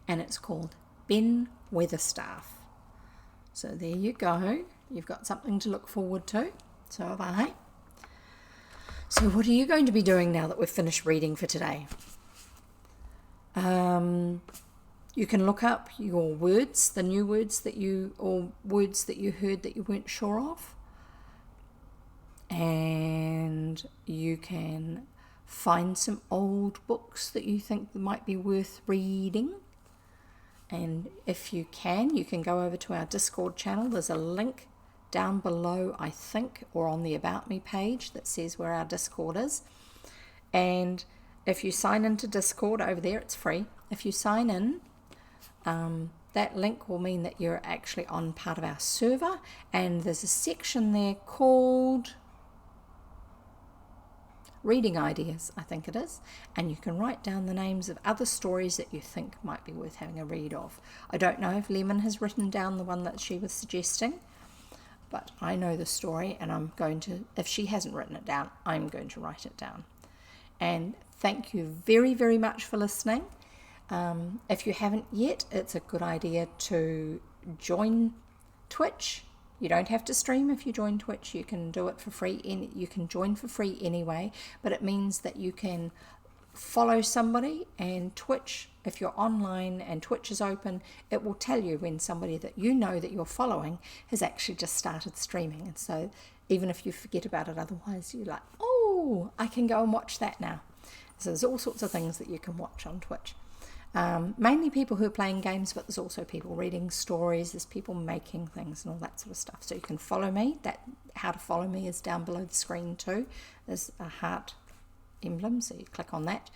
and it's called Ben Weatherstaff. So there you go. You've got something to look forward to. So have I. So what are you going to be doing now that we've finished reading for today? You can look up your words, the new words that or words that you heard that you weren't sure of. And you can find some old books that you think might be worth reading. And if you can go over to our Discord channel. There's a link down below, I think, or on the About Me page that says where our Discord is. And if you sign into Discord over there, it's free. If you sign in, that link will mean that you're actually on part of our server. And there's a section there called Reading Ideas, I think it is, and you can write down the names of other stories that you think might be worth having a read of. I don't know if Lemon has written down the one that she was suggesting, but I know the story, and I'm going to, if she hasn't written it down, I'm going to write it down. And thank you very, very much for listening. If you haven't yet, it's a good idea to join Twitch. You don't have to stream if you join Twitch. You can do it for free. You can join for free anyway, but it means that you can follow somebody, and Twitch, if you're online and Twitch is open, it will tell you when somebody that you know that you're following has actually just started streaming. And so even if you forget about it otherwise, you're like, oh, I can go and watch that now. So there's all sorts of things that you can watch on Twitch. Mainly people who are playing games, but there's also people reading stories, there's people making things and all that sort of stuff. So you can follow me. How to follow me is down below the screen too. There's a heart emblem, so you click on that.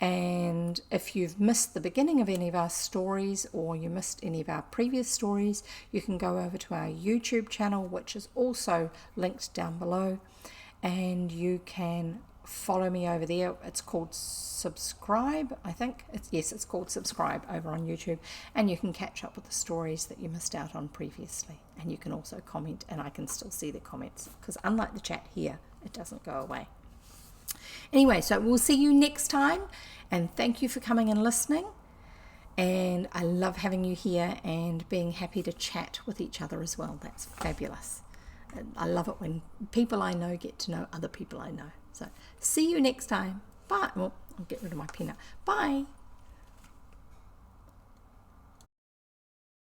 And if you've missed the beginning of any of our stories, or you missed any of our previous stories, you can go over to our YouTube channel, which is also linked down below, and you can follow me over there. It's called subscribe, I think. It's called subscribe over on YouTube, and you can catch up with the stories that you missed out on previously. And you can also comment, and I can still see the comments, because unlike the chat here, it doesn't go away. Anyway, so we'll see you next time, and thank you for coming and listening. And I love having you here and being happy to chat with each other as well. That's fabulous. I love it when people I know get to know other people I know. So see you next time. Bye. Well, I'll get rid of my pen now. Bye.